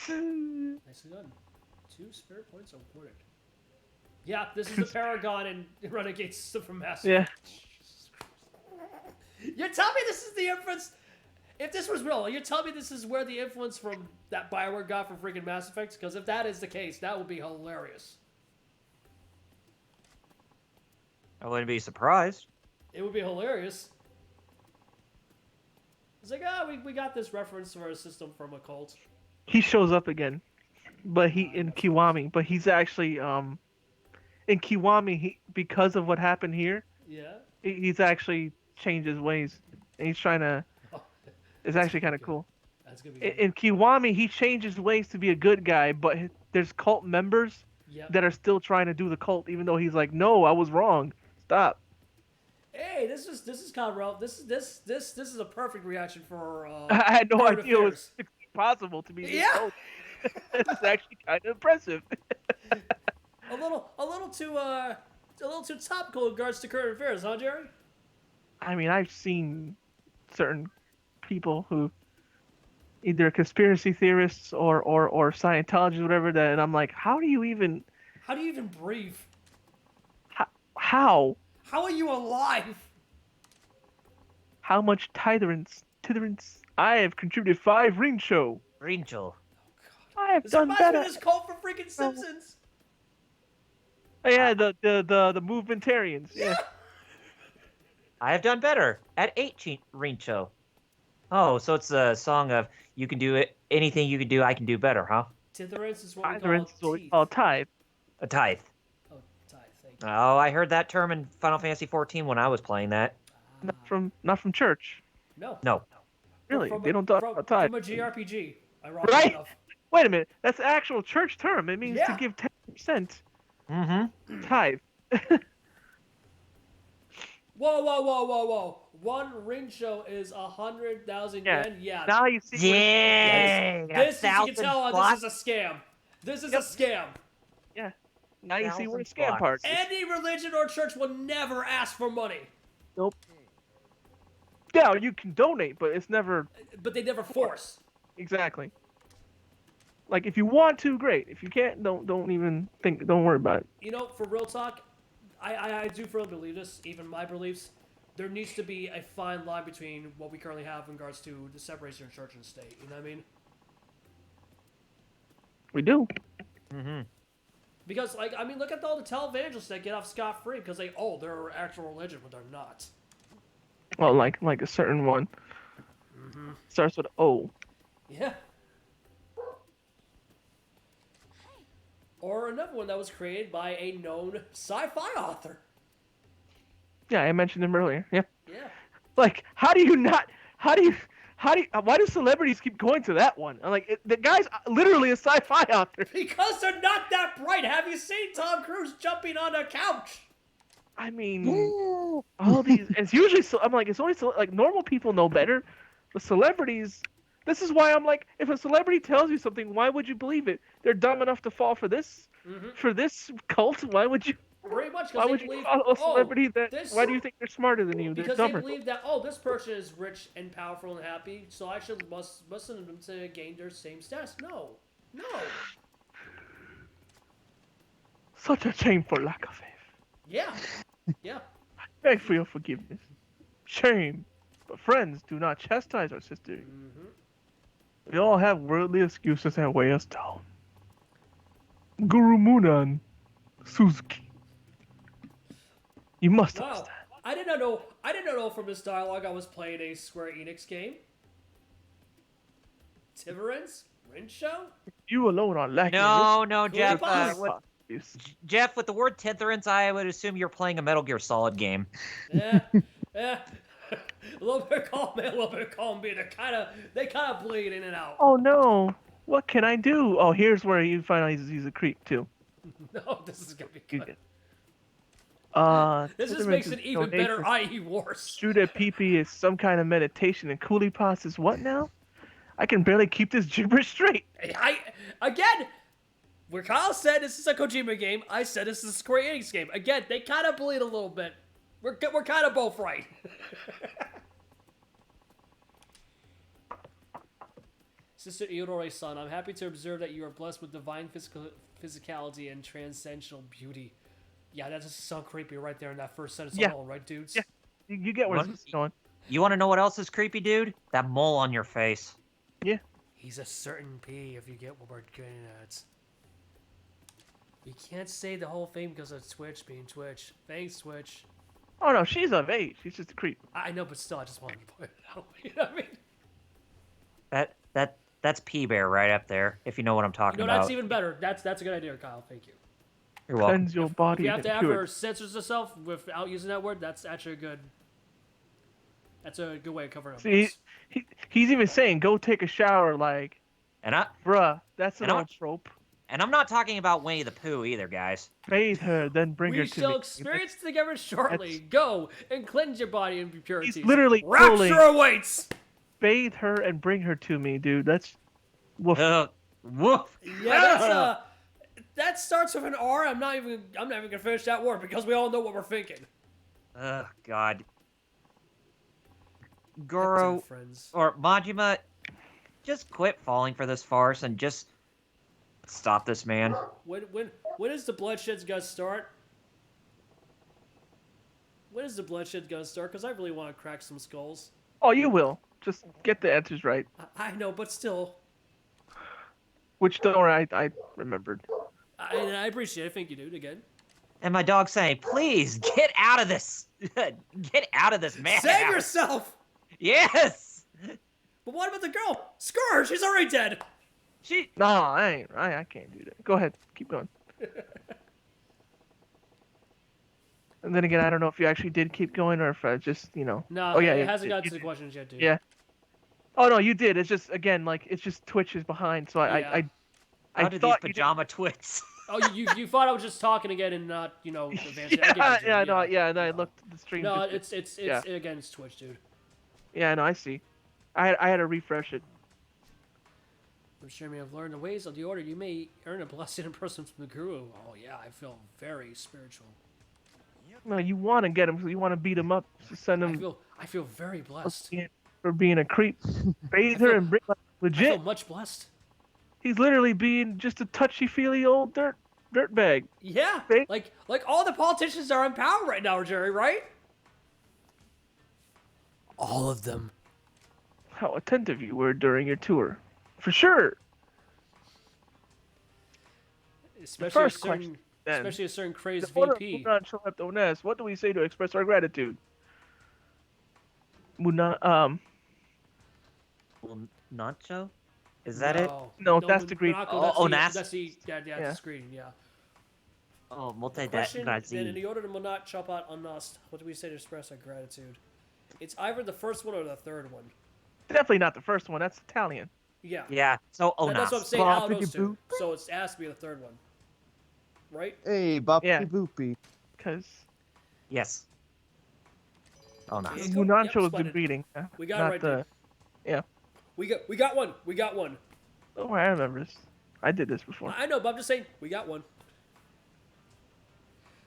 Nicely done. 2 spirit points awarded. Yeah, this is the Paragon and Renegade Super Master. Yeah. You're telling me this is the influence? If this was real, you're telling me this is where the influence from that Bioware got from freaking Mass Effect? Because if that is the case, that would be hilarious. I wouldn't be surprised. It would be hilarious. It's like, we got this reference to our system from a cult. He shows up again, but in Kiwami, but he's actually in Kiwami, because of what happened here. Yeah. He's actually changed his ways, and he's trying to. It's actually kind of cool. That's gonna be good. In Kiwami, he changed his ways to be a good guy, but there's cult members that are still trying to do the cult, even though he's like, "No, I was wrong. Stop." Hey, this is kind of relevant. This is a perfect reaction for. I had no current idea it was affairs. possible to be this Yeah. cult. This is actually kind of impressive. a little too a little too topical in regards to current affairs, huh, Jerry? I mean, I've seen certain people who either conspiracy theorists or Scientologists, whatever that, and I'm like, how do you even How do you even breathe? how How are you alive? how much titherance I have contributed 5 ring show. Rachel. I have This done reminds me better. of this call for freaking Simpsons. Oh, yeah, the movementarians. Yeah. I have done better at 18 Rincho. Oh, so it's a song of you can do it. Anything you can do, I can do better, huh? Titherance is what we Titherance is call what we teeth. call tithe. A tithe. Oh, tithe, thank you. Oh, I heard that term in Final Fantasy XIV when I was playing that. Not from church. No. No. Really, From they don't talk from, about tithe. From a JRPG, ironically Right? enough. Wait a minute, that's the actual church term. It means to Yeah. give 10% Mm-hmm. tithe. Whoa. 1 Rincho is 100,000 Yeah. yen. Yeah. Now you see. What Yeah. This, you can tell, this is a scam. This is Yep. a scam. yeah. Now you see where the 1,000 scam part is. Any religion or church will never ask for money, Nope. Yeah, you can donate, but it's never but they never force. exactly. Like if you want to, great. If you can't, don't even think. Don't worry about it. You know, for real talk, I do firmly believe this. Even my beliefs, there needs to be a fine line between what we currently have in regards to the separation of church and state. You know what I mean? We do. Mm-hmm. Because, like, I mean, look at all the televangelists that get off scot-free because they're actual religion, but they're not. Well, like a certain one starts with O. Yeah. Or another one that was created by a known sci-fi author. Yeah, I mentioned him earlier. Yeah. Yeah. Like, how do you not? Why do celebrities keep going to that one? I'm like, the guy's literally a sci-fi author. Because they're not that bright. Have you seen Tom Cruise jumping on a couch? I mean, all these. It's usually so. I'm like, it's only so, like normal people know better. The celebrities. This is why I'm like, if a celebrity tells you something, why would you believe it? They're dumb enough to fall for this, for this cult. Why would you? Pretty much Why because would they you believe, follow a celebrity that? this, Why do you think they're smarter than you? They're because they dumber. believe that, this person is rich and powerful and happy, so I should must listen to them to gain their same status. No. Such a shameful lack of faith. Yeah. Yeah. Beg for your forgiveness. Shame. But friends, do not chastise our sister. We all have worldly excuses that weigh us down. Guru Munan, Suzuki. You must Wow. understand. I did not know from this dialogue I was playing a Square Enix game. Tiverance? Rincho? You alone are lacking. No, Jeff. Boss. Jeff, with the word titherance, I would assume you're playing a Metal Gear Solid game. Yeah. A little bit of column A, a little bit of column B. They kind of bleed in and out. Oh no. What can I do? Oh, here's where you find out he's a creep too. No, this is gonna be good. This just makes it even better, i.e. worse. Shoot at PP is some kind of meditation, and Coolie Pass is what now? I can barely keep this gibberish straight. Again, where Kyle said this is a Kojima game, I said this is a Square Enix game. Again, they kind of bleed a little bit. We're kind of both right. Sister Iodore-san, I'm happy to observe that you are blessed with divine physicality and transcendental beauty. Yeah, that just sounds creepy right there in that first sentence alone, right, dudes? Yeah. You get where this is going. You want to know what else is creepy, dude? That mole on your face. Yeah. He's a certain P, if you get what we're getting at. We can't say the whole thing because of Twitch being Twitch. Thanks, Twitch. Oh no, she's of age. She's just a creep. I know, but still, I just wanted to point it out. You know what I mean? That's P-Bear right up there, if you know what I'm talking No, about. that's even better. That's a good idea, Kyle. Thank you. You're welcome. Cleanse your body. If you have to and have cure her it. censors herself without using that word, that's actually a good. That's a good way of covering up. See, he's even saying, "Go take a shower." Like, And bruh, that's an And old trope. I'm not talking about Winnie the Pooh either, guys. Bathe her, then bring We her to shall me. experience together shortly. That's- Go and cleanse your body and impurities. He's literally Rapture pulling- awaits. Bathe her and bring her to me, dude. That's woof. Woof. Yeah, That starts with an R. I'm not even gonna finish that word because we all know what we're thinking. Oh God. Acting Goro friends. or Majima, just quit falling for this farce and just stop this man. When is the bloodshed's gonna start? When is the bloodshed gonna start? Because I really want to crack some skulls. Oh, you will. Just get the answers right. I know, but still. Which don't worry, I remembered. I appreciate it. Thank you, dude. Again. And my dog saying, "Please get out of this. Get out of this man. Save yourself! Yes. But what about the girl? Screw her! She's already dead! She. No, I can't do that. Go ahead, keep going. And then again, I don't know if you actually did keep going or if I just, No, Oh yeah, it hasn't you gotten to the did. questions yet, dude. Yeah. Oh no, you did. It's just again like it's just Twitch is behind, so Yeah. How I do these thought you did- pajama twits? Oh, you thought I was just talking again and not, advancing. I get Yeah, it, dude. yeah, no, yeah. And I looked at the stream. No, just- it's yeah. again, it's Twitch, dude. Yeah, no, I see. I had to refresh it. I'm sure you may have learned the ways of the order. You may earn a blessing in person from the guru. Oh yeah, I feel very spiritual. No, you want to get him, so you want to beat him up, so send him I feel very blessed. for being a creep. Bathe her and bring like, I feel legit. much blessed. He's literally being just a touchy-feely old dirt bag. Yeah, See? like all the politicians are in power right now, Jerry, right? All of them. How attentive you were during your tour. For sure. Especially first a certain, question, then. especially a certain crazed The owner of VP. Munan Shoheptones, what do we say to express our gratitude? Munan, Well, Nacho? Is that it? No, that's the greeting. That's the Yeah. greeting, yeah. Oh, multi Question, then in grazie. the order to not chop out unust, what do we say to express our gratitude? It's either the first one or the third one. Definitely not the first one. That's Italian. Yeah. Yeah. So That's what I'm onas. saying out of Boppity those two. boop. So it has to be the third one. Right? Hey, boppy Yeah. boopy. Because Yes. Onas. Yeah. Cool. Munan Yep, Show is the splendid. greeting. We got it not right the. there. Yeah. We got one. We got one. Oh, I remember this. I did this before. I know, but I'm just saying, we got one.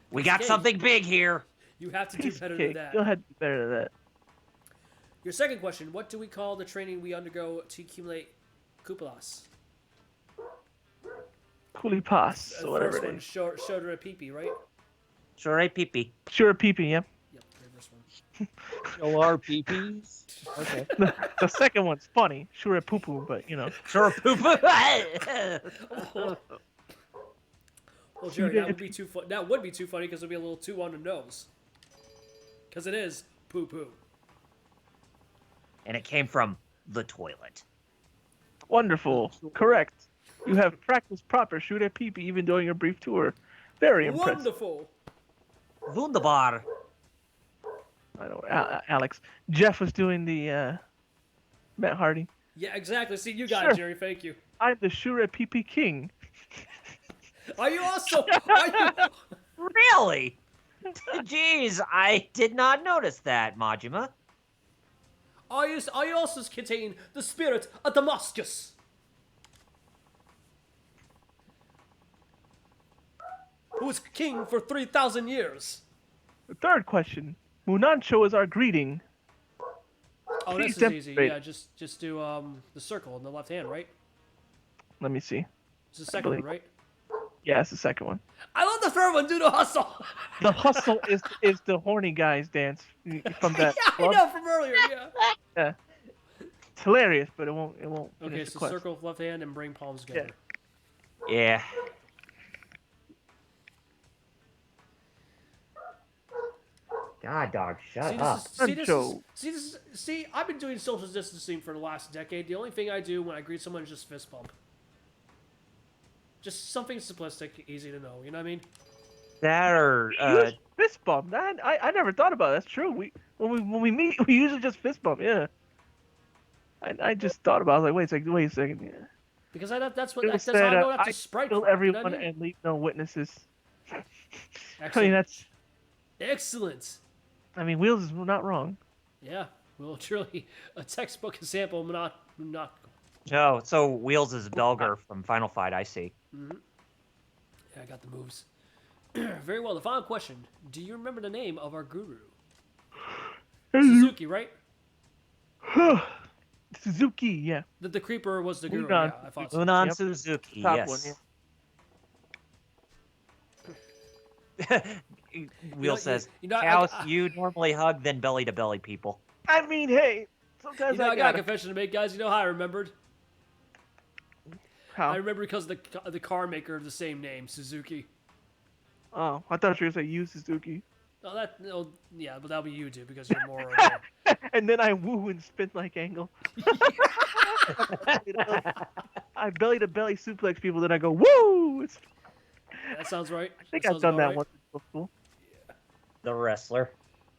We got Hey. something big here. You have to do Piece of better cake. than that. Go ahead, do better than that. Your second question, what do we call the training we undergo to accumulate cupolas? Coolie pass, The or whatever first it one, is. shoulder a peepee, right? Sure, hey, pee-pee. Sure, peepee, yeah. Yep, this one. OR peepees. Okay. The second one's funny. Sure, poo poo, but Sure, poop. Well, Jerry, that would be too fun. That would be too funny because it'd be a little too on the nose. Because it is poo poo. And it came from the toilet. Wonderful. Correct. You have practiced proper shoot at peepee even during your brief tour. Very impressive. Wonderful. Wunderbar. I know, Alex. Jeff was doing the Matt Hardy. Yeah, exactly. See, you got Sure. it, Jerry. Thank you. I'm the Shure PP King. Are you also? Are you, Really? Jeez, I did not notice that, Majima. are you also contain the spirit of Damascus? Who was king for 3,000 years? The third question. Munancho is our greeting. Oh, Please this is easy. demonstrate. Yeah, just do the circle in the left hand, right? Let me see. It's the second one, believe- right? Yeah, it's the second one. I love the third one. Do the hustle. The hustle is the horny guys dance from that Yeah, I club. know from earlier. Yeah. Yeah. It's hilarious, but it won't Okay, finish the so quest. circle with left hand and bring palms together. Yeah. God, dog, shut See, up. see, I've been doing social distancing for the last decade. The only thing I do when I greet someone is just fist bump. Just something simplistic, easy to know. You know what I mean? That or Use fist bump. I never thought about it. That's true. When we meet, we usually just fist bump. Yeah. I just thought about it. I was like, wait a second. Yeah. Because that's It was how I said, know not I to sprite. kill crap, you know everyone what I mean? and leave no witnesses. I Excellent. mean, that's. Excellent. I mean, Wheels is not wrong. Yeah. Well, truly, a textbook example, not. no. So Wheels is Belger from Final Fight. I see. I got the moves. Very well. The final question. Do you remember the name of our guru? Suzuki, right? Suzuki, yeah. The creeper was the guru. Unan. Yeah, I thought so. Unan Yep. Suzuki, Top yes. one, yeah. Wheel know, says, you know, Chaos, I- you normally hug then belly to belly people. I mean, hey, sometimes I got a gotta. confession to make, guys. You know how I remembered? How? I remember because the car maker of the same name, Suzuki. Oh, I thought you were gonna say you, Suzuki. No, yeah, but that'll be you, dude, because you're more. And then I woo and spin like angle. I belly to belly suplex people, then I go woo. That sounds right. I think I've done that once before. The wrestler.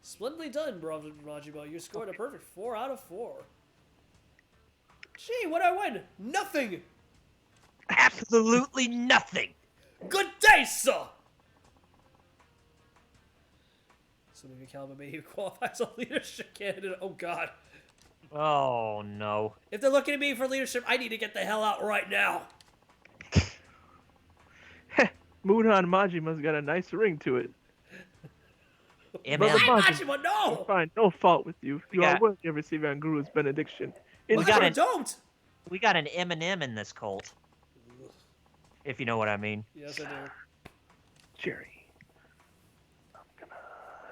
Splendidly done, brother Majima. You scored a perfect 4 out of 4. Gee, what I win? Nothing. Absolutely nothing. Good day, sir. So maybe Calvin may qualify as a leadership candidate. Oh God. Oh, no. If they're looking at me for leadership, I need to get the hell out right now. Muhan Majima's got a nice ring to it. MM. Brother Hey, Majima, Majima, no! find no fault with you. You Yeah. are worthy of receiving Guru's benediction. We What got if I an- don't. We got an M&M in this cult. If you know what I mean. Yes, I do. Jerry, I'm gonna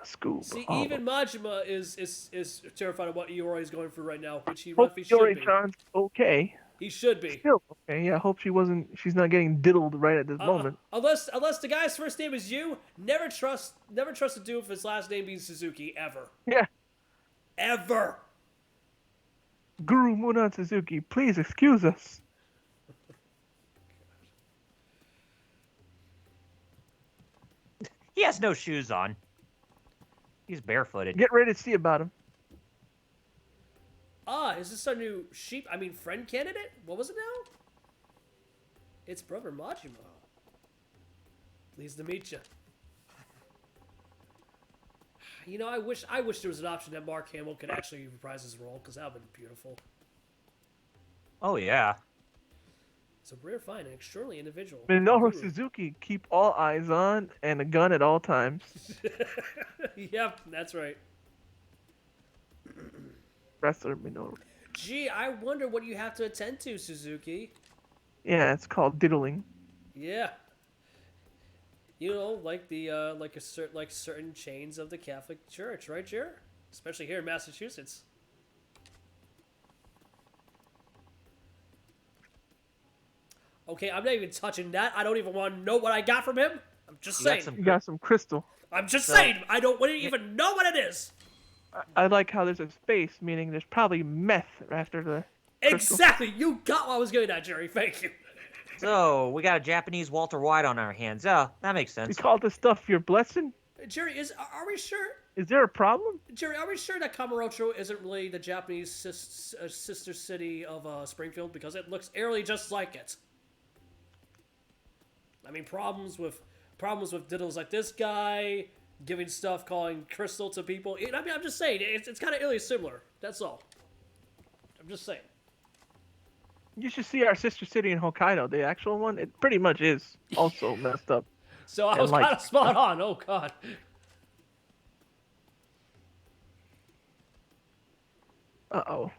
scoop. See, all even of- Majima is terrified of what Iori is going through right now, which he Hope roughly should be. Yori-chan's okay. He should be. Still okay. Yeah, I hope she's not getting diddled right at this moment. Unless the guy's first name is you, never trust a dude if his last name being Suzuki ever. Yeah. Ever. Guru Munan Suzuki, please excuse us. He has no shoes on. He's barefooted. Get ready to see about him. Is this our new friend candidate? What was it now? It's brother Majima. Pleased to meet you. You know, I wish there was an option that Mark Hamill could actually reprise his role, because that would have been beautiful. Oh, yeah. It's a rare find, an extraordinary individual. Minoru Guru. Suzuki, keep all eyes on and a gun at all times. Yep, that's right. Wrestler Minoru. Gee, I wonder what you have to attend to, Suzuki. Yeah, it's called diddling. Yeah. You know, like the certain chains of the Catholic Church, right, Jer? Especially here in Massachusetts. Okay, I'm not even touching that. I don't even want to know what I got from him. I'm just You got saying. some- You got some crystal. I'm just saying. I don't want to even know what it is. I like how there's a space, meaning there's probably meth after the crystal. Exactly. You got what I was getting at, Jerry. Thank you. So, we got a Japanese Walter White on our hands. Yeah, that makes You sense. call this stuff your blessing? Jerry, are we sure? Is there a problem? Jerry, are we sure that Kamurocho isn't really the Japanese sister city of Springfield? Because it looks eerily just like it. I mean, problems with diddles like this guy, giving stuff, calling crystal to people. I mean, I'm just saying, it's kind of eerily similar. That's all. I'm just saying. You should see our sister city in Hokkaido, the actual one. It pretty much is also messed up. So I And was like- kind of spot on. Oh, God. Uh-oh.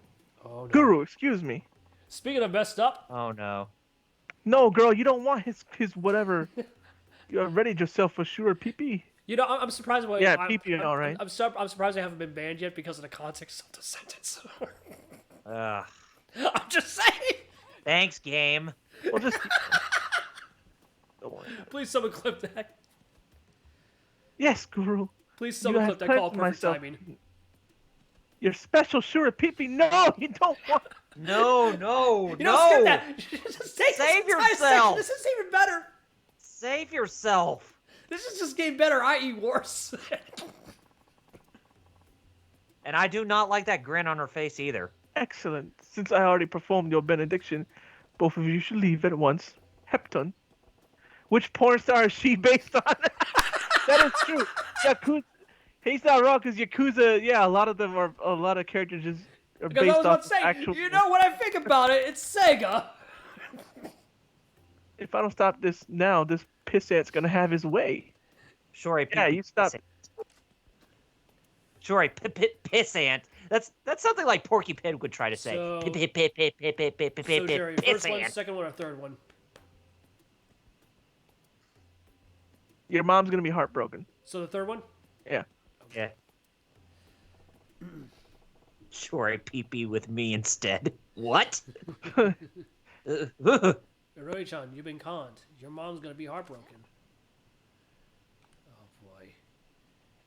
Oh, no. Guru, excuse me. Speaking of messed up, Oh, no. No, girl, you don't want his whatever. You readied yourself for sure, pee-pee. you know, I'm surprised. Yeah, PP, all right. I'm surprised I haven't been banned yet because of the context of the sentence. Ugh. I'm just saying. Thanks, game. Well, just... Don't worry. Please, someone clip that. Yes, Guru. Please, someone have clip that. Call pledged perfect myself. timing. Your special sure pee-pee. No, you don't want... No, You don't skip that. Just take Save this entire yourself. section. This is even better. Save yourself. This is just getting better, i.e. worse. And I do not like that grin on her face either. Excellent. Since I already performed your benediction, both of you should leave at once. Hepton. Which porn star is she based on? That is true. Yakuza. He's not wrong, because Yakuza, yeah, a lot of characters just are Because I based was about off to say, actual... you know, when I think about it, it's Sega. If I don't stop this now, this pissant's gonna have his way. Sure, Yeah, you stop. Sure, pissant. That's something like Porky Pig would try to say. So- So, Jerry, first one, Pissant. second one, or third one? Your mom's gonna be heartbroken. So the third one? Yeah. Yeah. Sure, pee with me instead. What? Roy-chan, you've been conned. Your mom's gonna be heartbroken. Oh boy.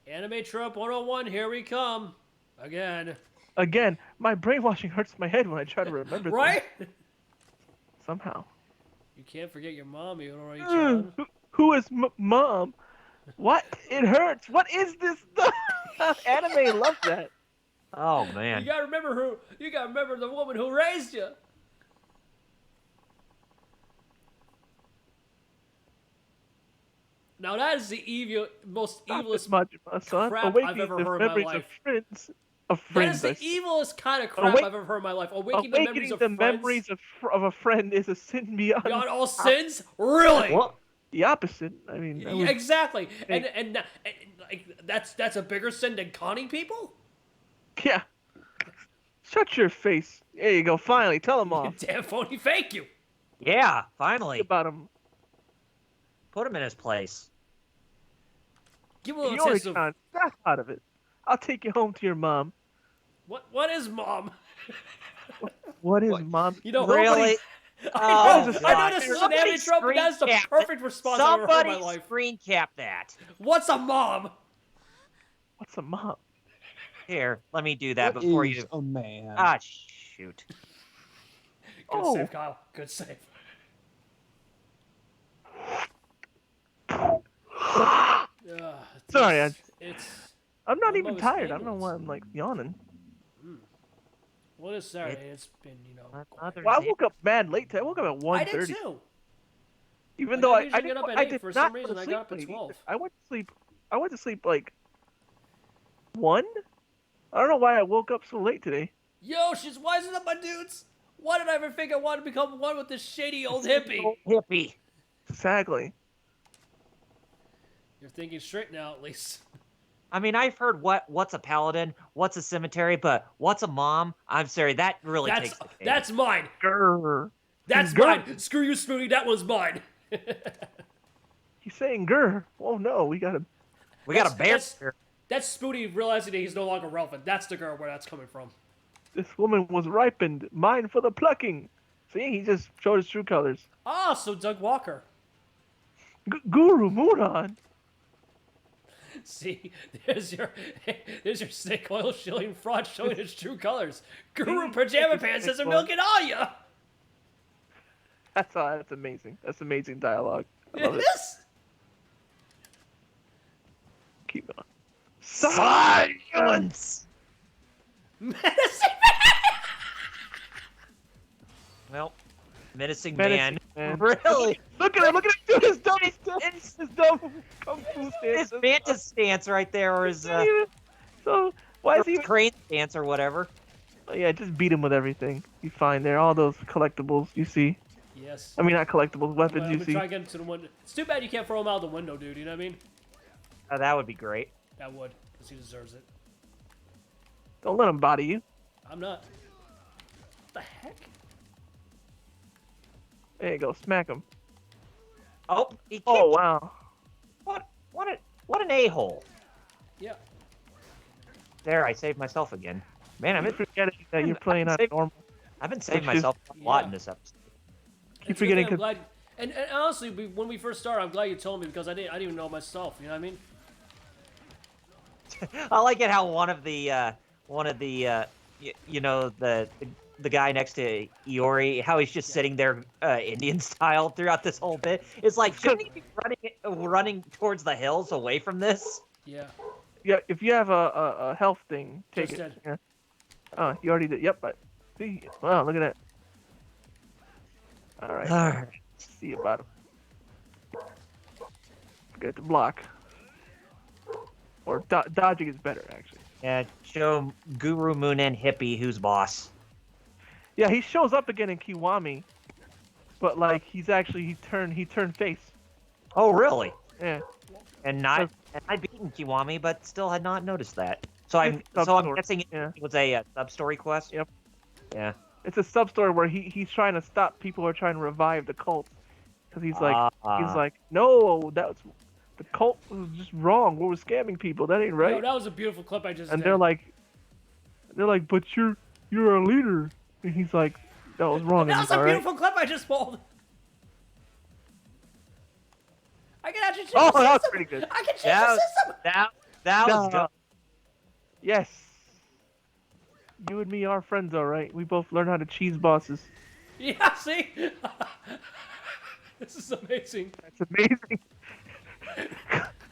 Anime trope 101, here we come. Again. Again, my brainwashing hurts my head when I try to remember. Right? things somehow. You can't forget your mommy, Roy-chan. Who is mom? What? It hurts. What is this stuff? Anime loves that. Oh You man. gotta remember the woman who raised you. Now that is the most evilest. Majima, son. crap I've Awakening ever the heard in my memories life. of That is friends. the evilest kind of crap Awake- I've ever heard in my life. Awakening the memories Awakening of the friends. memories of a friend is a sin beyond Beyond all sins? Really? What? the opposite. I mean, I Yeah, would- exactly. And like that's a bigger sin than conning people? yeah. Shut your face. There you go. Finally, tell them You off damn phony fake you. Yeah, finally. about him. Put him in his place. Give a little You're taste of snap out of it. I'll take you home to your mom. what is mom? What is What? mom? You know, Really? I know, Oh, I God. know this is an Somebody anime trope, but that's the screen cap perfect response I've ever heard in Somebody my life. screen cap that. What's a mom? What's a mom? Here, let me do that What before is you. a man? Ah, shoot. Good Oh. save, Kyle. Good save. Sorry, it's I'm not I'm even always tired. I don't know angles. why I'm like yawning. what is Saturday? It's been My quiet. mother's Well, I in- woke up mad late today. I wook up at I did 1:30. too. Even I though I usually did, get up at I 8 did for not some go reason, to I sleep got up at late 12. either. I went to sleep like 1. I don't know why I woke up so late today. Yo, she's wising up my dudes. Why did I ever think I wanted to become one with this shady old hippie? Hippie. Exactly. You're thinking straight now, at least. I mean, I've heard what's a paladin, what's a cemetery, but what's a mom? I'm sorry, that really takes the cake. That's mine. Grr. That's Grr. mine. Screw you, Spoonie. That one's mine. He's saying grr. Oh no, we gotta. We got a bear. That's Spoonie realizing that he's no longer relevant. That's the girl where that's coming from. This woman was ripened, mine for the plucking. See, he just showed his true colors. Ah, so Doug Walker. Guru Muran. See, there's your snake oil shilling fraud showing its true colors. Guru Pajama Pants says a milk and all ya. That's amazing. That's amazing dialogue. I It love it. is. Keep going. Silence! Menacing Well, menacing Menacing man. man. Really? Look at him! Look at him do his dumb stuff! His dumb kung fu His stance. mantis stance right there, or his So why is he? Even... crane stance or whatever. Oh, yeah, just beat him with everything you find there. All those collectibles you see. Yes. I mean, not collectibles, weapons I'm you gonna see. try to get him to the window. It's too bad you can't throw him out the window, dude. You know what I mean? Oh, that would be great. That would, because he deserves it. Don't let him body you. I'm not. What the heck? There you go, smack him. Oh, he kicked. Oh wow. What an a-hole. Yeah. There, I saved myself again. Man, I'm forgetting that you're playing on normal. I've been saving Which is- myself a lot Yeah. in this episode. Keep It's forgetting good that 'cause- I'm glad. And honestly, when we first started, I'm glad you told me because I didn't even know myself. You know what I mean? I like it how one of the the guy next to Iori, how he's just sitting there Indian style throughout this whole bit. It's like, shouldn't he be running towards the hills away from this? Yeah. Yeah, if you have a health thing, take Just it. did. Yeah. Oh, you already did. Yep. But see, wow, look at that. All right. Alright. See about him. Forget to block. Or dodging is better, actually. Yeah, show Guru Moonen Hippie who's boss. Yeah, he shows up again in Kiwami, but like he turned face. Oh, really? Yeah. And I'd beaten Kiwami, but still had not noticed that. So I'm It's a sub-story. guessing Yeah. it was a sub-story quest. Yep. Yeah. It's a sub story where he's trying to stop people who are trying to revive the cult, because he's like, no, that's the cult was just wrong. We were scamming people. That ain't right. Yo, that was a beautiful clip I just And did. they're like, but you're a leader. And he's like, that was wrong. That And was he's, a all right. beautiful clip I just pulled. I can actually change Oh, the that was system. pretty good. I can change the system. That was No. good. Yes. You and me are friends, all right. We both learn how to cheese bosses. Yeah, see? This is amazing. That's amazing.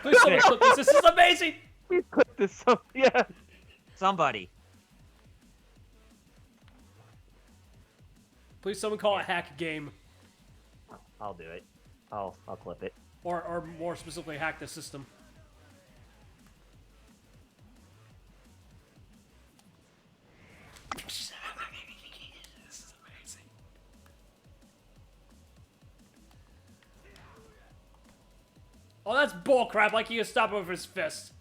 Please someone clip this. This is amazing. We clip this up. Yeah. Somebody. Please someone call it hack game. I'll do it. I'll clip it. Or more specifically, hack the system. This is amazing. Oh, that's bullcrap. Like he can stop him with his fist.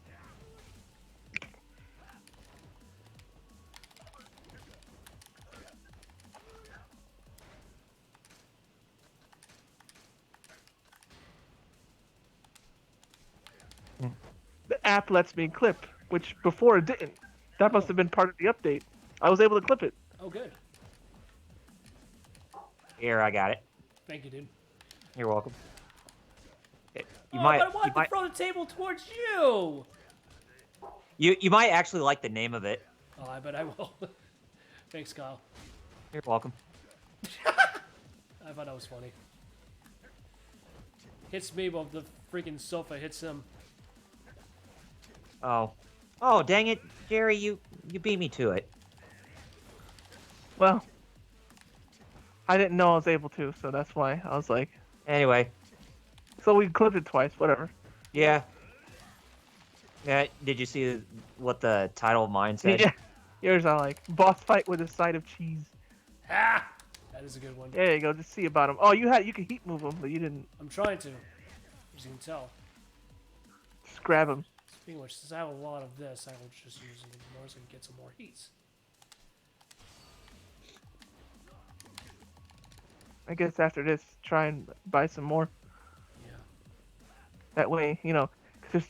The app lets me clip, which before it didn't. That must have been part of the update. I was able to clip it. Oh, good. Here, I got it. Thank you, dude. You're welcome. You But I might wanted to throw the table towards you. you might actually like the name of it. Oh, I bet I will. Thanks, Kyle. You're welcome. I thought that was funny. Hits me while the freaking sofa hits him. Oh. Oh, dang it, Jerry, you beat me to it. Well, I didn't know I was able to, so that's why I was like. Anyway, So we clipped it twice. Whatever. yeah. Yeah, did you see what the title of mine said? Yeah. Yours I like boss fight with a side of cheese. Ah! That is a good one. There you go. Just see about him. Oh, you can heat move him, but you didn't. I'm trying to. As you can tell. Just grab him. Speaking of which, since I have a lot of this, I will just use it more so I can get some more heats. I guess after this, try and buy some more. Yeah. That way, 'cause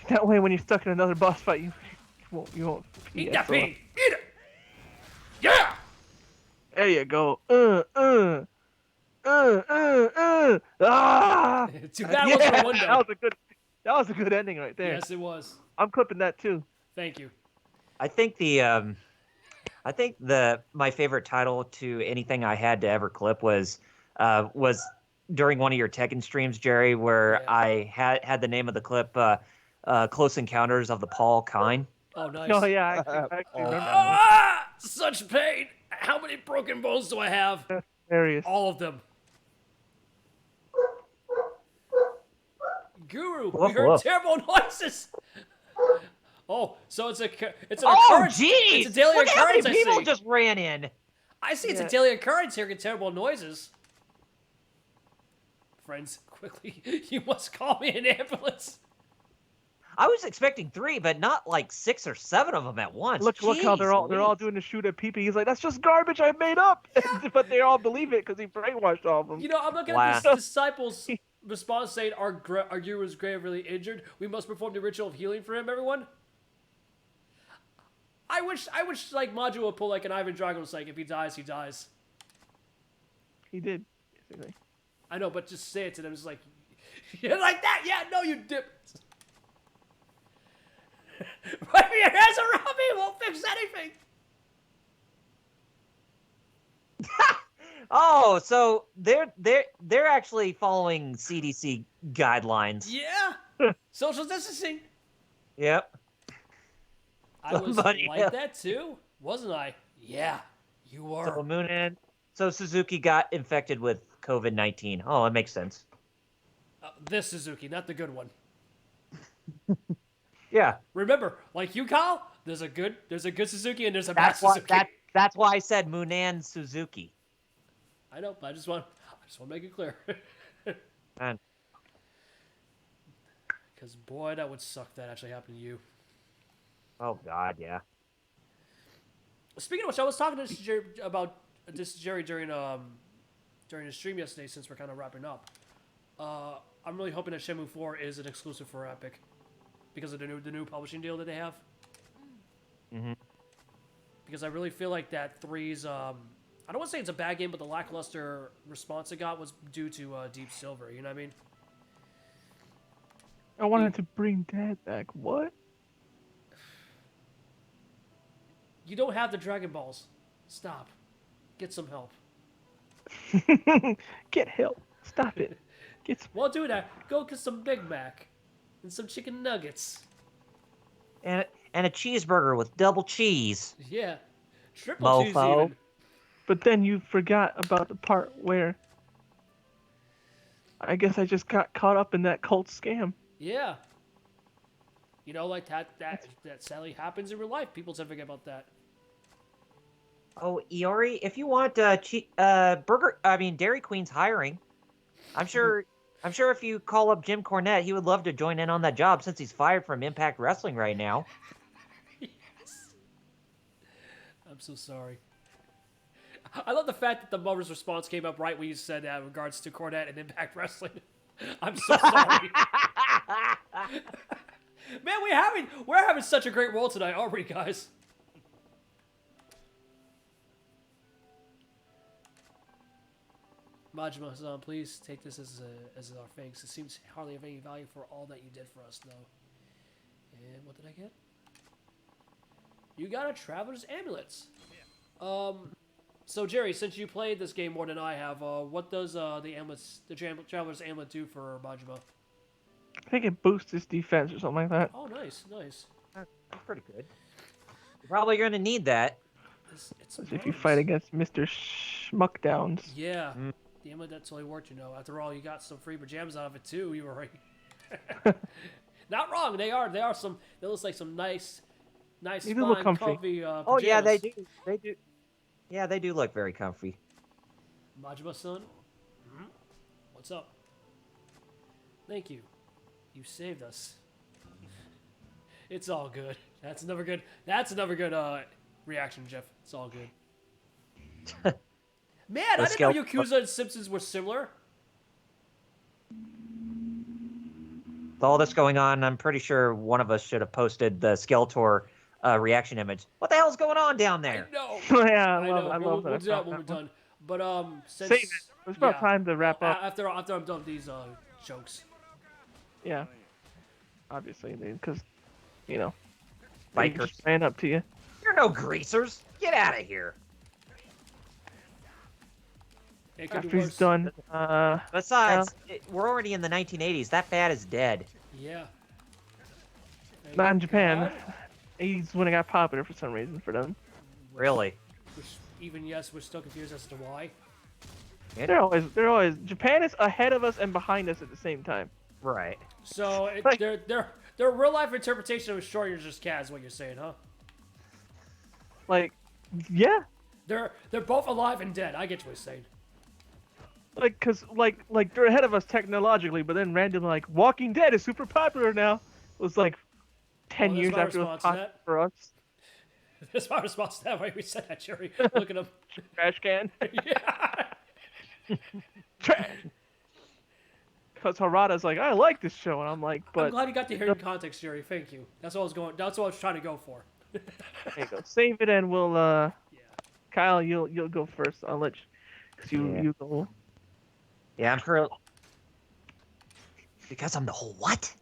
that way when you're stuck in another boss fight, you won't pee Eat as that so- pig! Eat it! Yeah! There you go. Ah! Too bad it was for one day. That was a good ending right there. Yes, it was. I'm clipping that too. Thank you. I think my favorite title to anything I had to ever clip was during one of your Tekken streams, Jerry, where Yeah. I had the name of the clip Close Encounters of the Paul Kine. Oh, nice. Oh yeah, I actually remember that. Ah! Such pain! How many broken bones do I have? That's hilarious. All of them. Guru, we Woof, heard woof. terrible noises. Oh, so it's an Oh, occurrence. geez! It's a daily Look how many occurrence. I people see. just ran in. I see it's a Yeah. daily occurrence here. Get terrible noises. Friends, quickly, you must call me an ambulance. I was expecting 3, but not like 6 or 7 of them at once. Look how they're all Jeez doing the shoot at Pee-Pee. He's like, that's just garbage I made up. But they all believe it because he brainwashed all of them. You know, I'm looking Wow. at this disciples' response saying, our guru is gravely injured. We must perform the ritual of healing for him, everyone. I wish like Module would pull like an Ivan Drago's like, if he dies, he dies. He did. Basically. I know, but just say it to them. It's like, you're like that? Yeah, no, you dip. Wrap your hands around me, it won't fix anything. Oh, so they're actually following CDC guidelines. Yeah. Social distancing. Yep. I was Somebody like else. that too, wasn't I? Yeah, you So are. Moonin. So Suzuki got infected with COVID-19. Oh, it makes sense. This Suzuki, not the good one. Yeah. Remember, like you, Kyle, there's a good Suzuki and there's a bad That's why Suzuki. that's why I said Munan Suzuki. I know, but I just want to make it clear. And Because boy, that would suck. If that actually happened to you. Oh God, yeah. Speaking of which, I was talking to Jerry about this Jerry during the stream yesterday. Since we're kind of wrapping up, I'm really hoping that Shenmue 4 is an exclusive for Epic because of the new publishing deal that they have. Mm-hmm. Because I really feel like that 3's I don't want to say it's a bad game, but the lackluster response it got was due to Deep Silver. You know what I mean? I wanted to bring Dad back. What? You don't have the Dragon Balls. Stop. Get some help. Get help. Stop it. Get some... While doing that, go get some Big Mac and some chicken nuggets. And a cheeseburger with double cheese. Yeah. Triple cheese Mofo. even. But then you forgot about the part where I guess I just got caught up in that cult scam. Yeah. You know, like that sadly happens in real life. People tend to forget about that. Oh, Iori, if you want Dairy Queen's hiring. I'm sure if you call up Jim Cornette, he would love to join in on that job since he's fired from Impact Wrestling right now. Yes. I'm so sorry. I love the fact that the mother's response came up right when you said that in regards to Cornette and Impact Wrestling. I'm so sorry. Man, we're having such a great roll tonight, aren't we, guys? Majima-san, please take this as our thanks. It seems hardly of any value for all that you did for us, though. And what did I get? You got a Traveler's Amulets. So Jerry, since you played this game more than I have, what does the Traveler's Amulet do for Majima? I think it boosts his defense or something like that. Oh, nice, nice. That's pretty good. You're probably going to need that. It's As if you fight against Mr. Schmuckdowns. Yeah. Mm. The amulet that's only worked, you know. After all, you got some free pajamas out of it too. You were right. Not wrong. They are some. They look like some nice, They do look fine, comfy. pajamas. Oh yeah, they do. They do. Yeah, they do look very comfy. Majima-san, what's up? Thank you. You saved us. It's all good. That's another good reaction, Jeff. It's all good. Man, I didn't know Yakuza and Simpsons were similar. With all this going on, I'm pretty sure one of us should have posted the Skeletor reaction image. What the hell's going on down there? I know. Yeah, I know. I love that. We'll do that when we're done. But since Save it. It's about time to wrap up. After I'm done with these jokes. Yeah. Obviously, because you know, Bikers. just ran up to you. You're no greasers. Get out of here. It could After be he's worse. done, Besides, we're already in the 1980s. That fad is dead. Yeah. Thank not in Japan. God. He's when it got popular for some reason for them. Really? Which, even yes, we're still confused as to why. They're always. Japan is ahead of us and behind us at the same time. Right. So Like- their real life interpretation of Shorter's just cat is what you're saying, huh? Like, yeah, They're both alive and dead. I get what you're saying. like, cause like they're ahead of us technologically, but then randomly like Walking Dead is super popular now. It was like 10 Well, that's years my after it was response to popular that. for us. That's my response to that. Why we said that, Jerry? Look at him. Trash can. Yeah. Trash. Cause Harada's like, I like this show, and I'm like, I'm but glad you got to hear in context, Jerry. Thank you. That's what I was going. That's what I was trying to go for. there you go. Save it, and we'll Yeah. Kyle, you'll go first. I'll let you, cause you go. Yeah, I'm currently... Because I'm the whole what?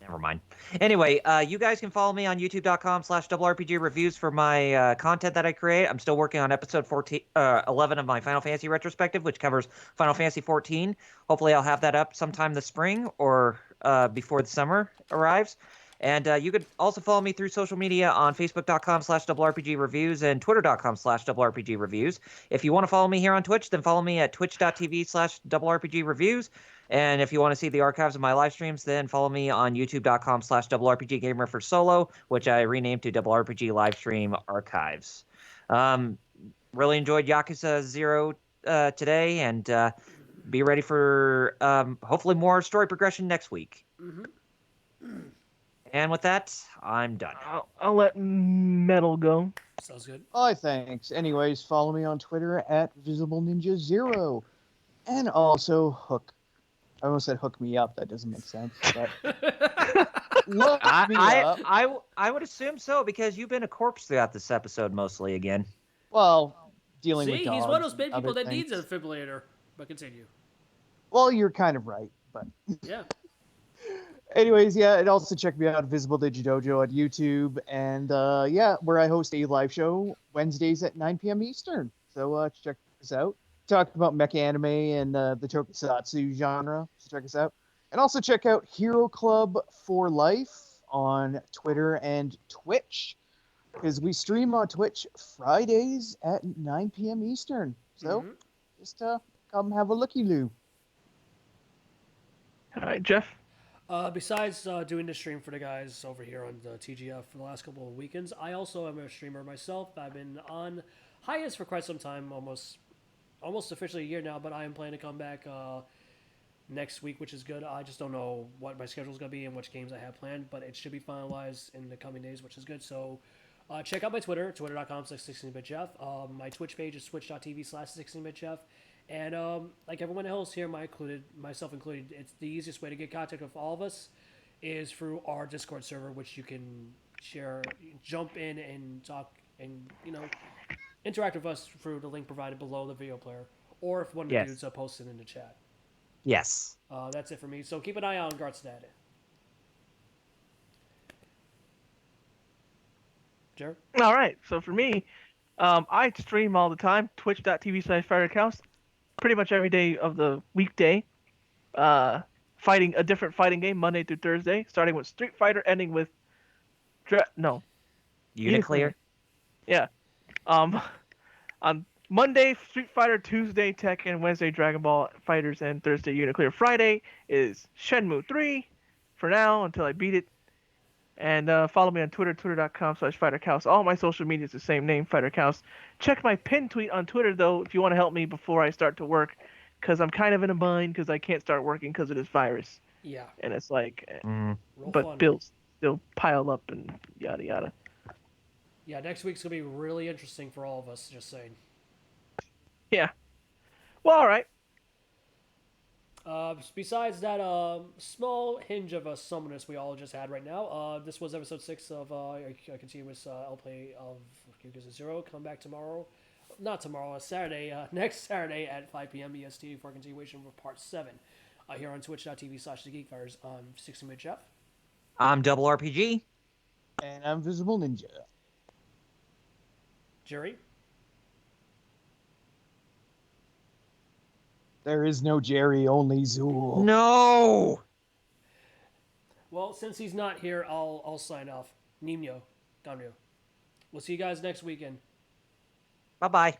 Never mind. Anyway, you guys can follow me on youtube.com/RPG reviews for my content that I create. I'm still working on episode 11 of my Final Fantasy retrospective, which covers Final Fantasy 14. Hopefully I'll have that up sometime this spring or before the summer arrives. And you could also follow me through social media on facebook.com/RPG reviews and twitter.com/RPG reviews. If you want to follow me here on Twitch, then follow me at twitch.tv/RPG reviews. And if you want to see the archives of my live streams, then follow me on youtube.com/RPG Gamer for Solo, which I renamed to RPG Livestream Archives. Really enjoyed Yakuza 0 today, and be ready for hopefully more story progression next week. And with that, I'm done. I'll let Metal go. Sounds good. Oh, thanks. Anyways, follow me on Twitter at VisibleNinja0. And also Hook. I almost said hook me up. That doesn't make sense. But look me up. I would assume so because you've been a corpse throughout this episode mostly again. Well, dealing with See, dogs. he's one of those and big people other that needs a things. defibrillator. But continue. Well, you're kind of right, but Yeah. anyways, yeah, and also check me out at Visible Digidojo at YouTube, and yeah, where I host a live show Wednesdays at 9 p.m. Eastern. So check us out. Talk about mecha anime and the tokusatsu genre. So check us out, and also check out Hero Club for Life on Twitter and Twitch, because we stream on Twitch Fridays at 9 p.m. Eastern. So just come have a looky-loo. All right, Jeff. Besides doing the stream for the guys over here on the TGF for the last couple of weekends, I also am a streamer myself. I've been on hiatus for quite some time, almost officially a year now, but I am planning to come back next week, which is good. I just don't know what my schedule is going to be and which games I have planned, but it should be finalized in the coming days, which is good. So check out my Twitter, twitter.com/16bitjeff. My Twitch page is twitch.tv/16bitjeff. And like everyone else here, myself included, it's the easiest way to get contact with all of us is through our Discord server, which you can share, jump in and talk and, interact with us through the link provided below the video player. Or if one of the Yes. dudes posted in the chat. Yes. That's it for me. So keep an eye out on Gart's Jared? All right. So for me, I stream all the time. Twitch.tv/fightercounts. Pretty much every day of the weekday. Fighting a different fighting game Monday through Thursday, starting with Street Fighter, ending with Uniclear. Yeah. On Monday, Street Fighter, Tuesday, Tekken, Wednesday, Dragon Ball Fighters, and Thursday, Uniclear. Friday is Shenmue 3 for now until I beat it. And follow me on Twitter, twitter.com/FighterCows. All my social media is the same name, FighterCows. Check my pin tweet on Twitter, though, if you want to help me before I start to work, because I'm kind of in a bind because I can't start working because of this virus. Yeah. And it's like, Real but fun. bills still pile up and yada yada. Yeah, next week's going to be really interesting for all of us, just saying. Yeah. Well, all right. Besides that small hinge of a summoners we all just had right now, this was episode 6 of a continuous LP of Yakuza 0. Come back tomorrow. Not tomorrow, Saturday. Next Saturday at 5 p.m. EST for a continuation of part 7. Here on twitch.tv/TheGeekFighters. I'm 16-bit Jeff. I'm Double RPG. And I'm Visible Ninja. Jerry. There is no Jerry, only Zool. No. Well, since he's not here, I'll sign off. Nimyo. Ganryo. We'll see you guys next weekend. Bye-bye.